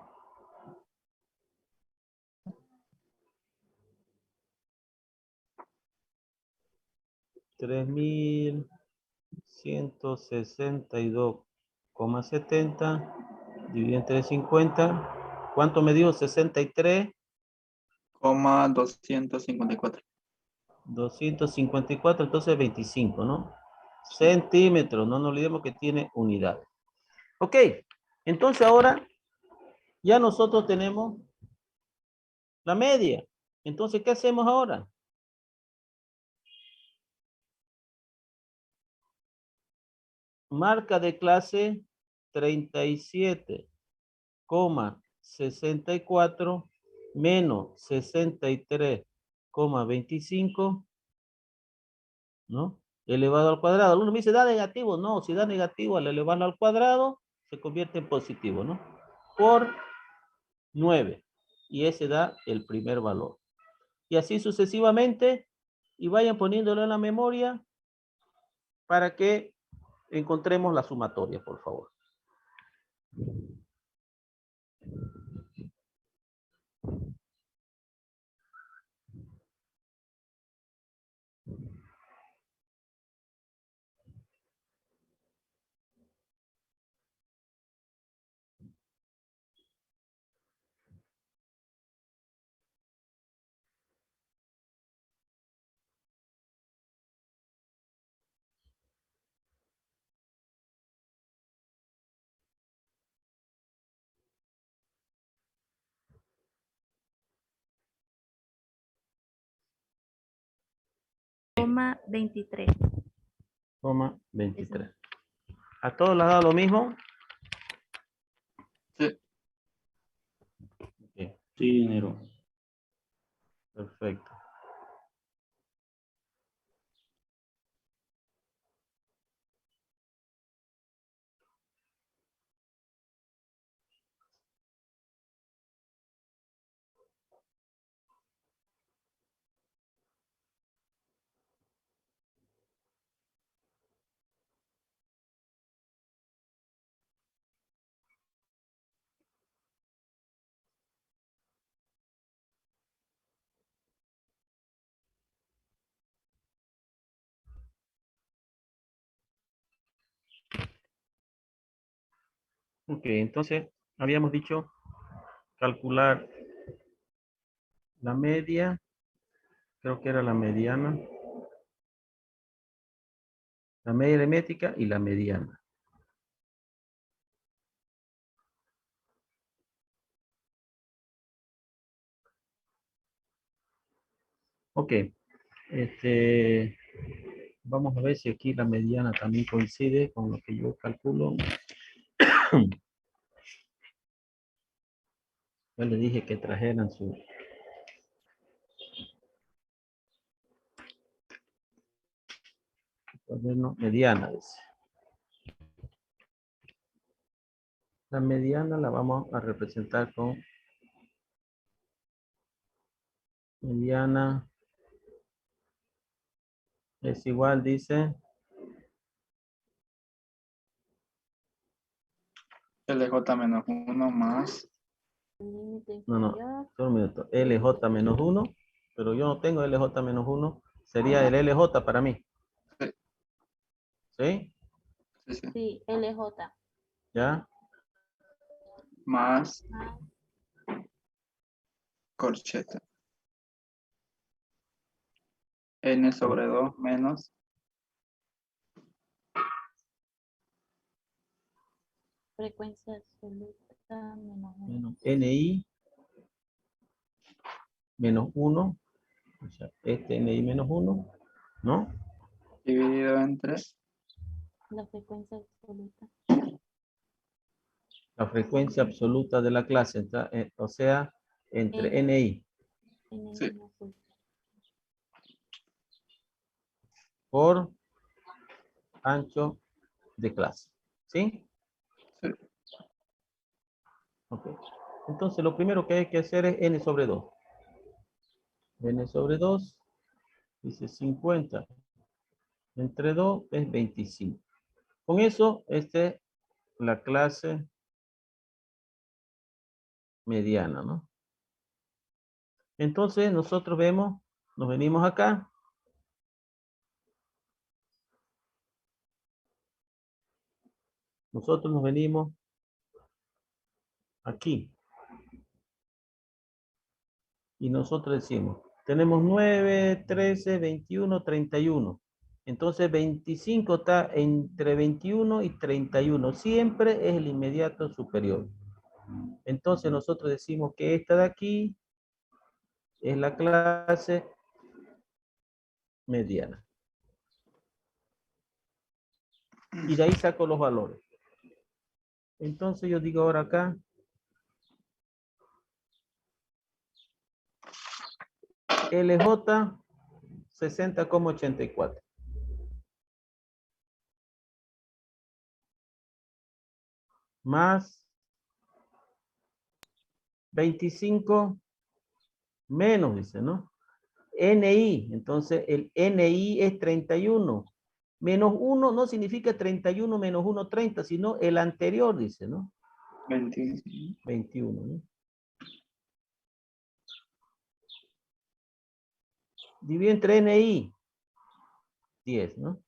3.162,70 dividido entre 50. ¿Cuánto me dio? 63. 254. 254, entonces 25, ¿no? Centímetros, no nos olvidemos que tiene unidad. Ok, entonces ahora ya nosotros tenemos la media. Entonces, ¿qué hacemos ahora? Marca de clase 37,64 menos 63,25, ¿no? Elevado al cuadrado. Alguno me dice, da negativo. No, si da negativo al elevarlo al cuadrado, se convierte en positivo, ¿no? Por 9. Y ese da el primer valor. Y así sucesivamente. Y vayan poniéndolo en la memoria para que encontremos la sumatoria, por favor. Coma 23. 23. ¿A todos les ha dado lo mismo? Sí. Okay. Sí, dinero. Perfecto. Ok, entonces habíamos dicho calcular la media, creo que era la mediana, la media aritmética y la mediana. Ok, vamos a ver si aquí la mediana también coincide con lo que yo calculo. Yo les dije que trajeran su cuaderno mediana. Dice. La mediana la vamos a representar con mediana es igual, dice, LJ menos 1 más. Límite no, inferior. solo un minuto, LJ menos 1, pero yo no tengo LJ menos 1, sería el LJ para mí. Sí. ¿Sí? Sí, sí. Sí, LJ. ¿Ya? Más Más corcheta. N sobre 2 menos frecuencia absoluta menos 1. Menos NI menos 1, o sea, este NI menos 1, ¿no? dividido entre La frecuencia absoluta. La frecuencia absoluta de la clase, o sea, entre N y N Sí. menos uno. por ancho de clase. ¿Sí? Sí. Ok. Entonces, lo primero que hay que hacer es N sobre 2. N sobre 2 dice 50 entre 2 es 25. Con eso, esta es la clase mediana, ¿no? Entonces, nosotros vemos, nos venimos acá. Nosotros nos venimos aquí. Y nosotros decimos, tenemos 9, 13, 21, 31. Entonces 25 está entre 21 y 31. Siempre es el inmediato superior. Entonces nosotros decimos que esta de aquí es la clase mediana. Y de ahí saco los valores. Entonces yo digo ahora acá, LJ 60,84. Más 25 menos, dice, ¿no? NI, entonces el NI es 31. Menos 1 no significa 31 menos 1, 30, sino el anterior, dice, ¿no? 21. 21, ¿no? Divide entre NI, 10, ¿no?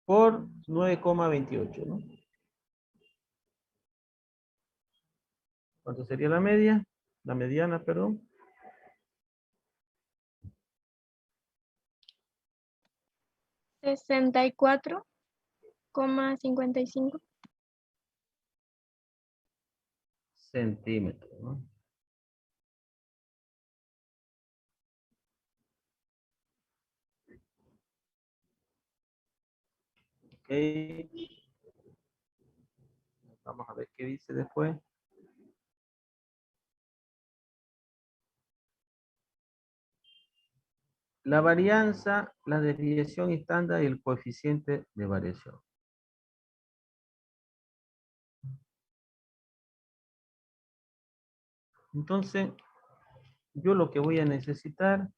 Por 9,28, ¿no? ¿Cuánto sería la media? La mediana, perdón. 64,55. Centímetros, ¿no? Ok. Vamos a ver qué dice después. La varianza, la desviación estándar y el coeficiente de variación. Entonces, yo lo que voy a necesitar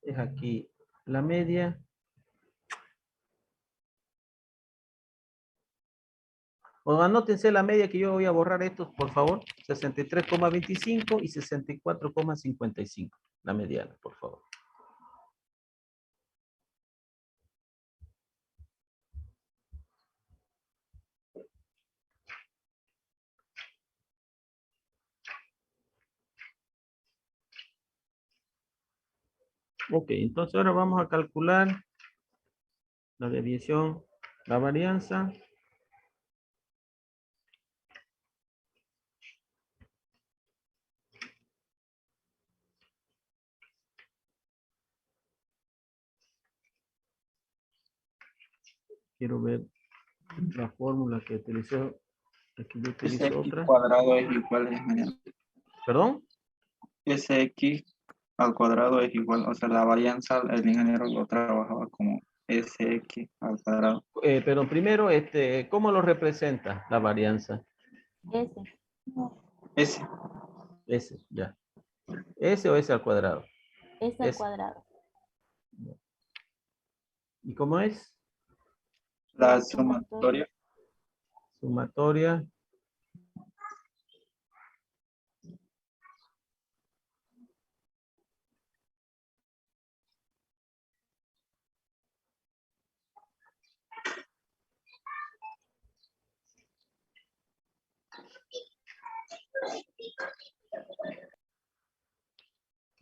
es aquí la media. O anótense la media que yo voy a borrar estos, por favor. 63,25 y 64,55. La mediana, por favor. Ok, entonces ahora vamos a calcular la desviación, la varianza. Quiero ver la fórmula que utilicé. Aquí yo utilizo SX otra. cuadrado es igual a ingeniero. ¿Perdón? SX al cuadrado es igual, o sea, la varianza el ingeniero lo trabajaba como SX al cuadrado. Pero primero, ¿cómo lo representa la varianza? S. S, S, ya. S o S al cuadrado. S al S. cuadrado. ¿Y cómo es? la La sumatoria, Sumatoria.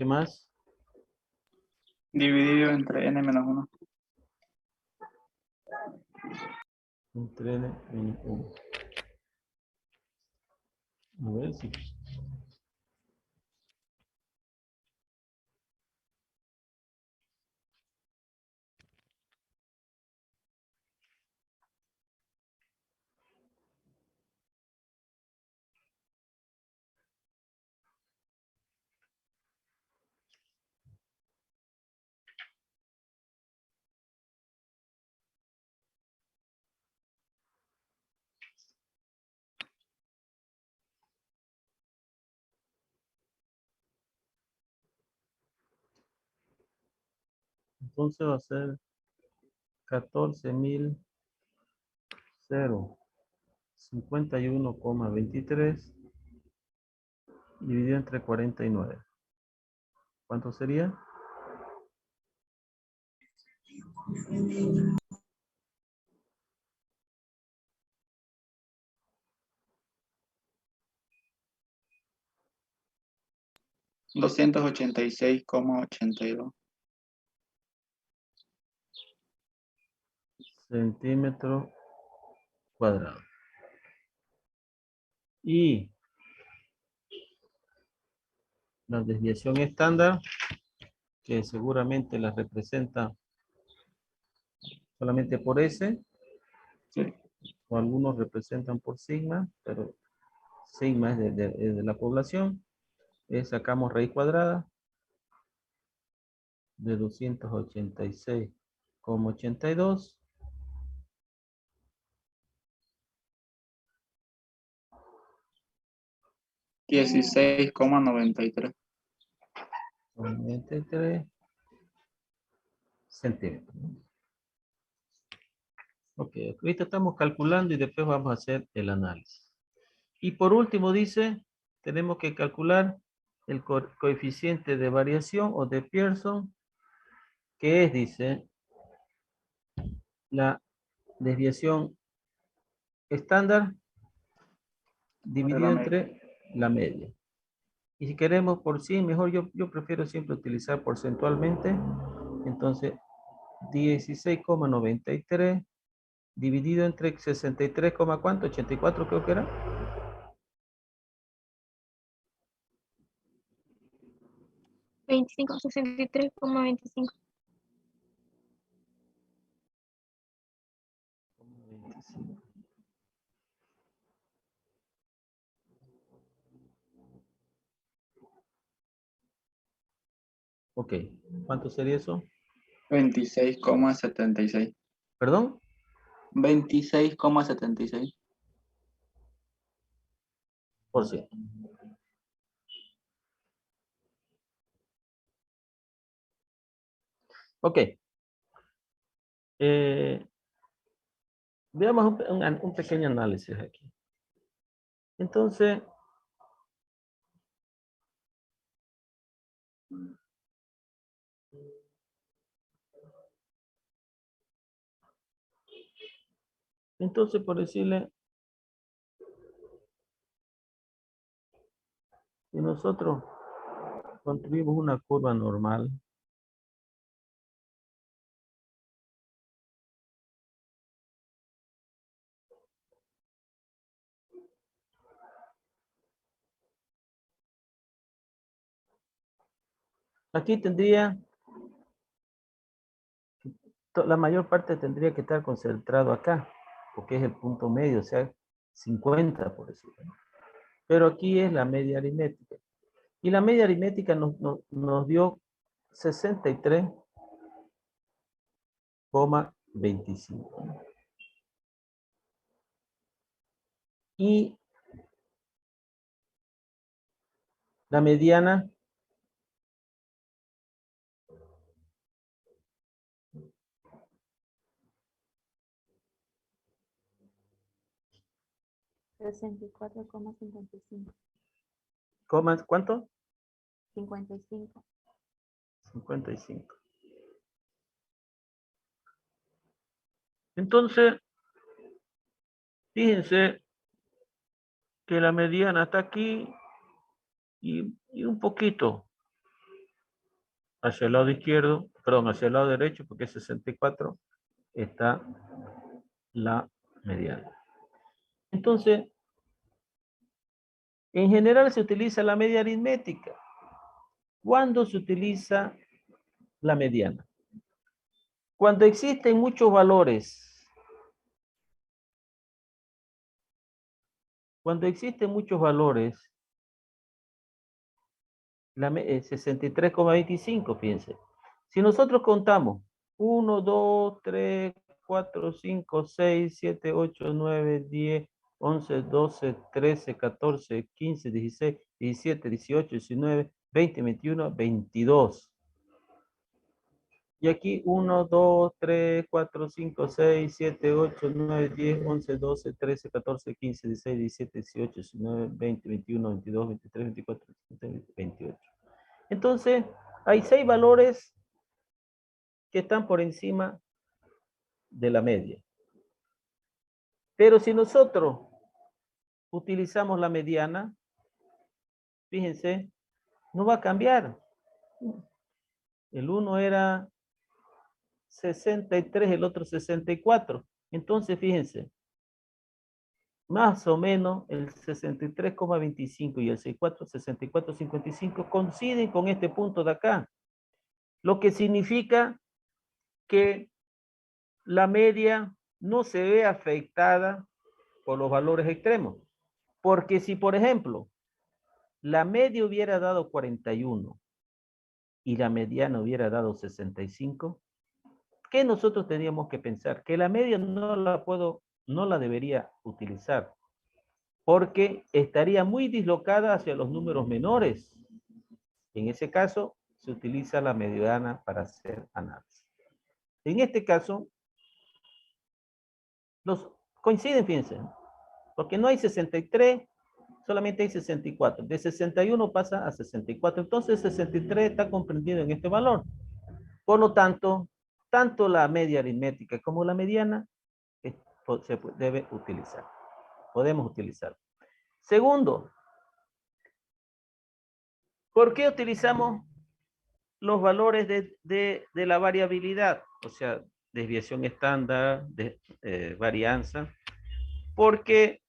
¿Qué más? dividido entre n menos 1. Entre N menos 1. A ver si. Entonces va a ser 14.051,23 dividido entre 49. ¿Cuánto sería? 286,82. Centímetros cuadrados. Y la desviación estándar, que seguramente la representa solamente por S, Sí. o algunos representan por sigma, pero sigma es de la población. Sacamos raíz cuadrada de 286,82. $16,93. 93 centímetros. Ok, ahorita estamos calculando y después vamos a hacer el análisis. Y por último dice, tenemos que calcular el coeficiente de variación o de Pearson, que es, dice, la desviación estándar dividido la media. entre la media. Y si queremos por 100, mejor yo prefiero siempre utilizar porcentualmente. Entonces, 16,93 dividido entre 63, ¿cuánto? 84 creo que era. 63,25. 25. Ok, ¿cuánto sería eso? 26,76. ¿Perdón? 26,76. Por ciento. Ok. Veamos un pequeño análisis aquí. Entonces, por decirle, si nosotros construimos una curva normal, aquí tendría, la mayor parte tendría que estar concentrado acá, porque es el punto medio, o sea, 50 por decirlo. Pero aquí es la media aritmética. Y la media aritmética nos dio 63,25. Y la mediana, $64,55. ¿cuánto? 55. 55. Entonces, fíjense que la mediana está aquí y un poquito hacia el lado izquierdo, perdón, hacia el lado derecho, porque es 64, está la mediana. Entonces, en general se utiliza la media aritmética. ¿Cuándo se utiliza la mediana? Cuando existen muchos valores. Cuando existen muchos valores, 63,25, fíjense. Si nosotros contamos 1, 2, 3, 4, 5, 6, 7, 8, 9, 10, 11, 12, 13, 14, 15, 16, 17, 18, 19, 20, 21, 22. Y aquí 1, 2, 3, 4, 5, 6, 7, 8, 9, 10, 11, 12, 13, 14, 15, 16, 17, 18, 19, 20, 21, 22, 23, 24, 25, 28. Entonces, hay 6 valores que están por encima de la media. Pero si nosotros utilizamos la mediana, fíjense, no va a cambiar. El uno era 63, el otro 64. Entonces, fíjense, más o menos el 63,25 y el 64,55 coinciden con este punto de acá. Lo que significa que la media no se ve afectada por los valores extremos. Porque si, por ejemplo, la media hubiera dado 41 y la mediana hubiera dado 65, ¿qué nosotros teníamos que pensar? Que la media no la debería utilizar, porque estaría muy dislocada hacia los números menores. En ese caso, se utiliza la mediana para hacer análisis. En este caso, los coinciden, fíjense, porque no hay 63, solamente hay 64. De 61 pasa a 64. Entonces, 63 está comprendido en este valor. Por lo tanto, tanto la media aritmética como la mediana se debe utilizar. Podemos utilizar. Segundo, ¿por qué utilizamos los valores de la variabilidad? O sea, desviación estándar, varianza. Porque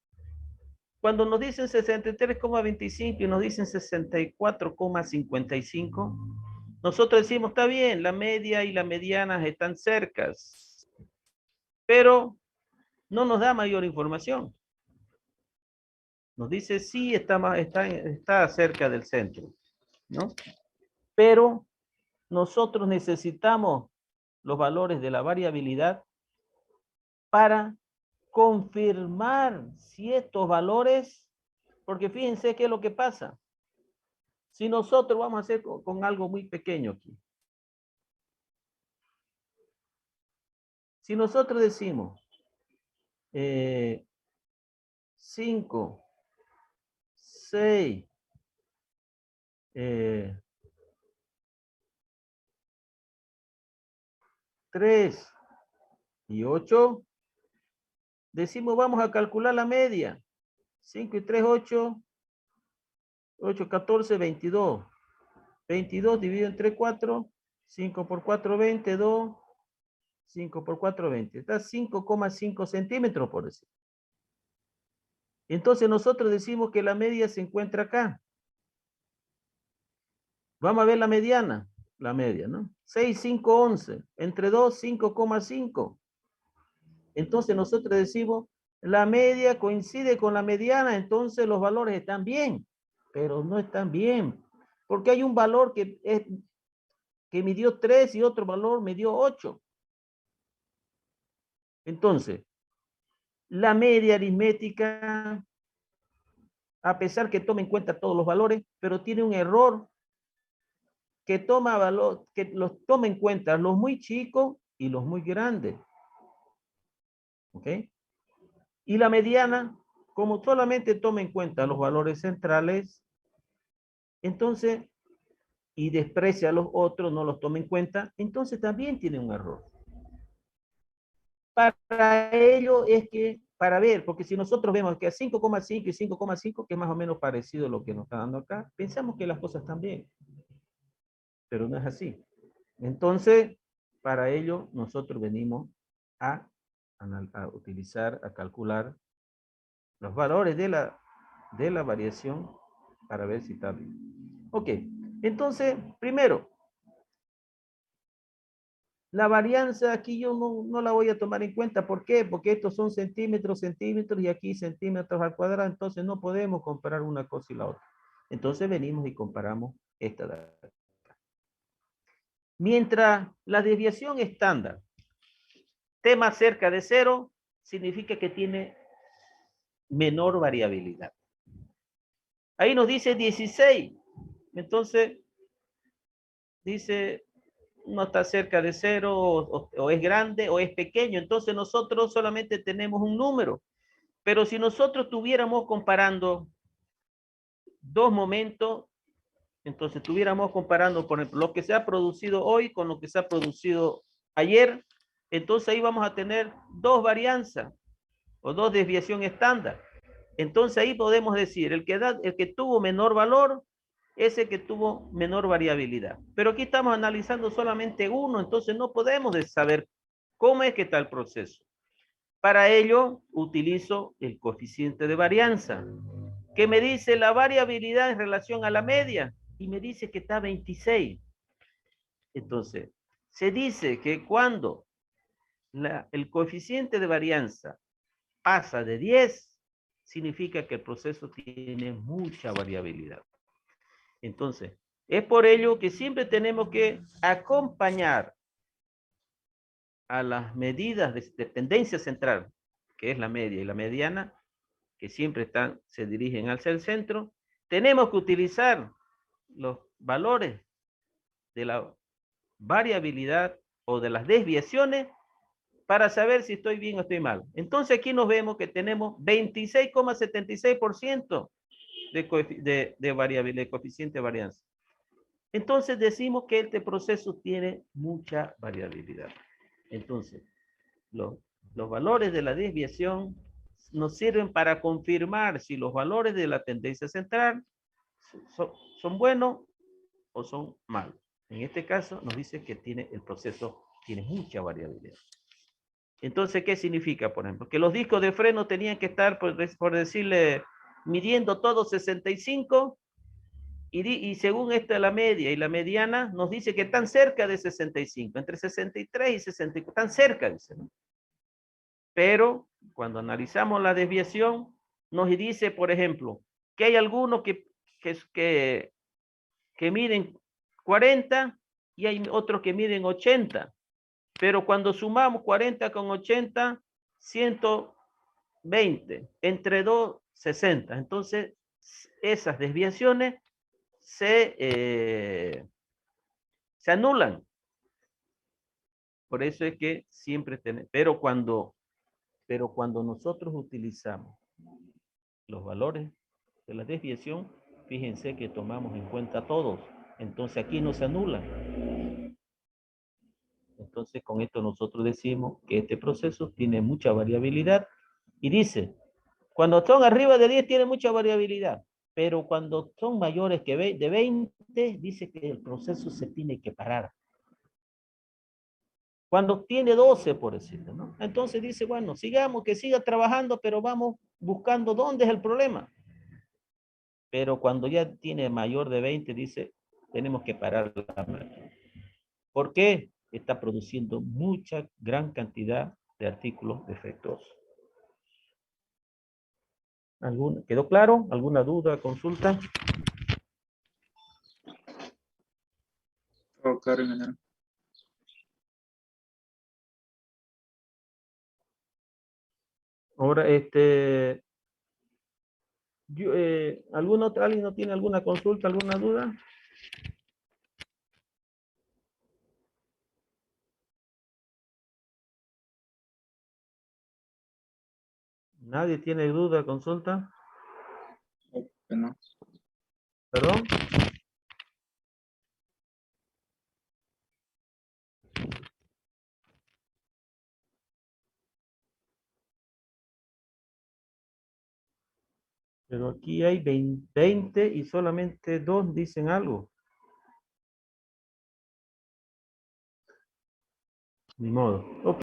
cuando nos dicen 63,25 y nos dicen 64,55, nosotros decimos, está bien, la media y la mediana están cercas, pero no nos da mayor información. Nos dice, sí, está cerca del centro, ¿no? Pero nosotros necesitamos los valores de la variabilidad para confirmar si estos valores, porque fíjense qué es lo que pasa. Si nosotros vamos a hacer con algo muy pequeño aquí. Si nosotros decimos 5, 6, 3 y 8, decimos vamos a calcular la media. 5 y 3, 8, 8, 14, 22. 22 dividido entre 4, 5 por 4, 22, 5 por 4, 20. Está 5,5 centímetros por decir. Entonces nosotros decimos que la media se encuentra acá. Vamos a ver la mediana. La media, ¿no? 6, 5, 11. Entre 2, 5,5. Entonces nosotros decimos, la media coincide con la mediana, entonces los valores están bien. Pero no están bien. Porque hay un valor que midió 3 y otro valor midió 8. Entonces, la media aritmética, a pesar que toma en cuenta todos los valores, pero tiene un error que los toma en cuenta los muy chicos y los muy grandes. ¿Ok? Y la mediana, como solamente toma en cuenta los valores centrales, entonces, y desprecia a los otros, no los toma en cuenta, entonces también tiene un error. Para ello es que, para ver, porque si nosotros vemos que a 5,5 y 5,5, que es más o menos parecido a lo que nos está dando acá, pensamos que las cosas están bien. Pero no es así. Entonces, para ello, nosotros venimos a utilizar, a calcular los valores de la variación para ver si está bien. Ok, entonces, primero, la varianza aquí yo no la voy a tomar en cuenta. ¿Por qué? Porque estos son centímetros, centímetros y aquí centímetros al cuadrado. Entonces no podemos comparar una cosa y la otra. Entonces venimos y comparamos esta de acá. Mientras la desviación estándar esté más cerca de 0, significa que tiene menor variabilidad. Ahí nos dice 16. Entonces, dice no está cerca de cero, o es grande o es pequeño. Entonces nosotros solamente tenemos un número. Pero si nosotros estuviéramos comparando dos momentos, entonces estuviéramos comparando, por ejemplo, lo que se ha producido hoy con lo que se ha producido ayer, entonces ahí vamos a tener dos varianzas o dos desviación estándar. Entonces ahí podemos decir, el que tuvo menor valor es el que tuvo menor variabilidad. Pero aquí estamos analizando solamente uno, entonces no podemos saber cómo es que está el proceso. Para ello, utilizo el coeficiente de varianza, que me dice la variabilidad en relación a la media, y me dice que está 26. Entonces, se dice que cuando el coeficiente de varianza pasa de 10, significa que el proceso tiene mucha variabilidad. Entonces, es por ello que siempre tenemos que acompañar a las medidas de tendencia central, que es la media y la mediana, que siempre se dirigen hacia el centro. Tenemos que utilizar los valores de la variabilidad o de las desviaciones para saber si estoy bien o estoy mal. Entonces aquí nos vemos que tenemos 26,76% de variabilidad, de coeficiente de varianza. Entonces decimos que este proceso tiene mucha variabilidad. Entonces, los valores de la desviación nos sirven para confirmar si los valores de la tendencia central son buenos o son malos. En este caso nos dice que el proceso tiene mucha variabilidad. Entonces, ¿qué significa, por ejemplo? Que los discos de freno tenían que estar, por decirle, midiendo todo 65, y según esta la media y la mediana, nos dice que están cerca de 65, entre 63 y 64, están cerca, dice, ¿no? Pero cuando analizamos la desviación, nos dice, por ejemplo, que hay algunos que miden 40 y hay otros que miden 80. Pero cuando sumamos 40 con 80, 120, entre 2, 60. Entonces, esas desviaciones se anulan. Por eso es que siempre tenemos, pero cuando nosotros utilizamos los valores de la desviación, fíjense que tomamos en cuenta todos. Entonces aquí no se anulan. Entonces con esto nosotros decimos que este proceso tiene mucha variabilidad y dice, cuando son arriba de 10 tiene mucha variabilidad, pero cuando son mayores que de 20, dice que el proceso se tiene que parar. Cuando tiene 12, por decirlo, ¿no? Entonces dice, bueno, sigamos, que siga trabajando, pero vamos buscando dónde es el problema. Pero cuando ya tiene mayor de 20, dice, tenemos que parar la máquina. ¿Por qué? Está produciendo mucha, gran cantidad de artículos defectuosos. ¿Quedó claro? ¿Alguna duda, consulta? Todo claro, ingeniero. Ahora, ¿alguien no tiene alguna consulta, alguna duda? ¿Nadie tiene duda, consulta? No. ¿Perdón? Pero aquí hay 20 y solamente 2 dicen algo. Ni modo. Ok.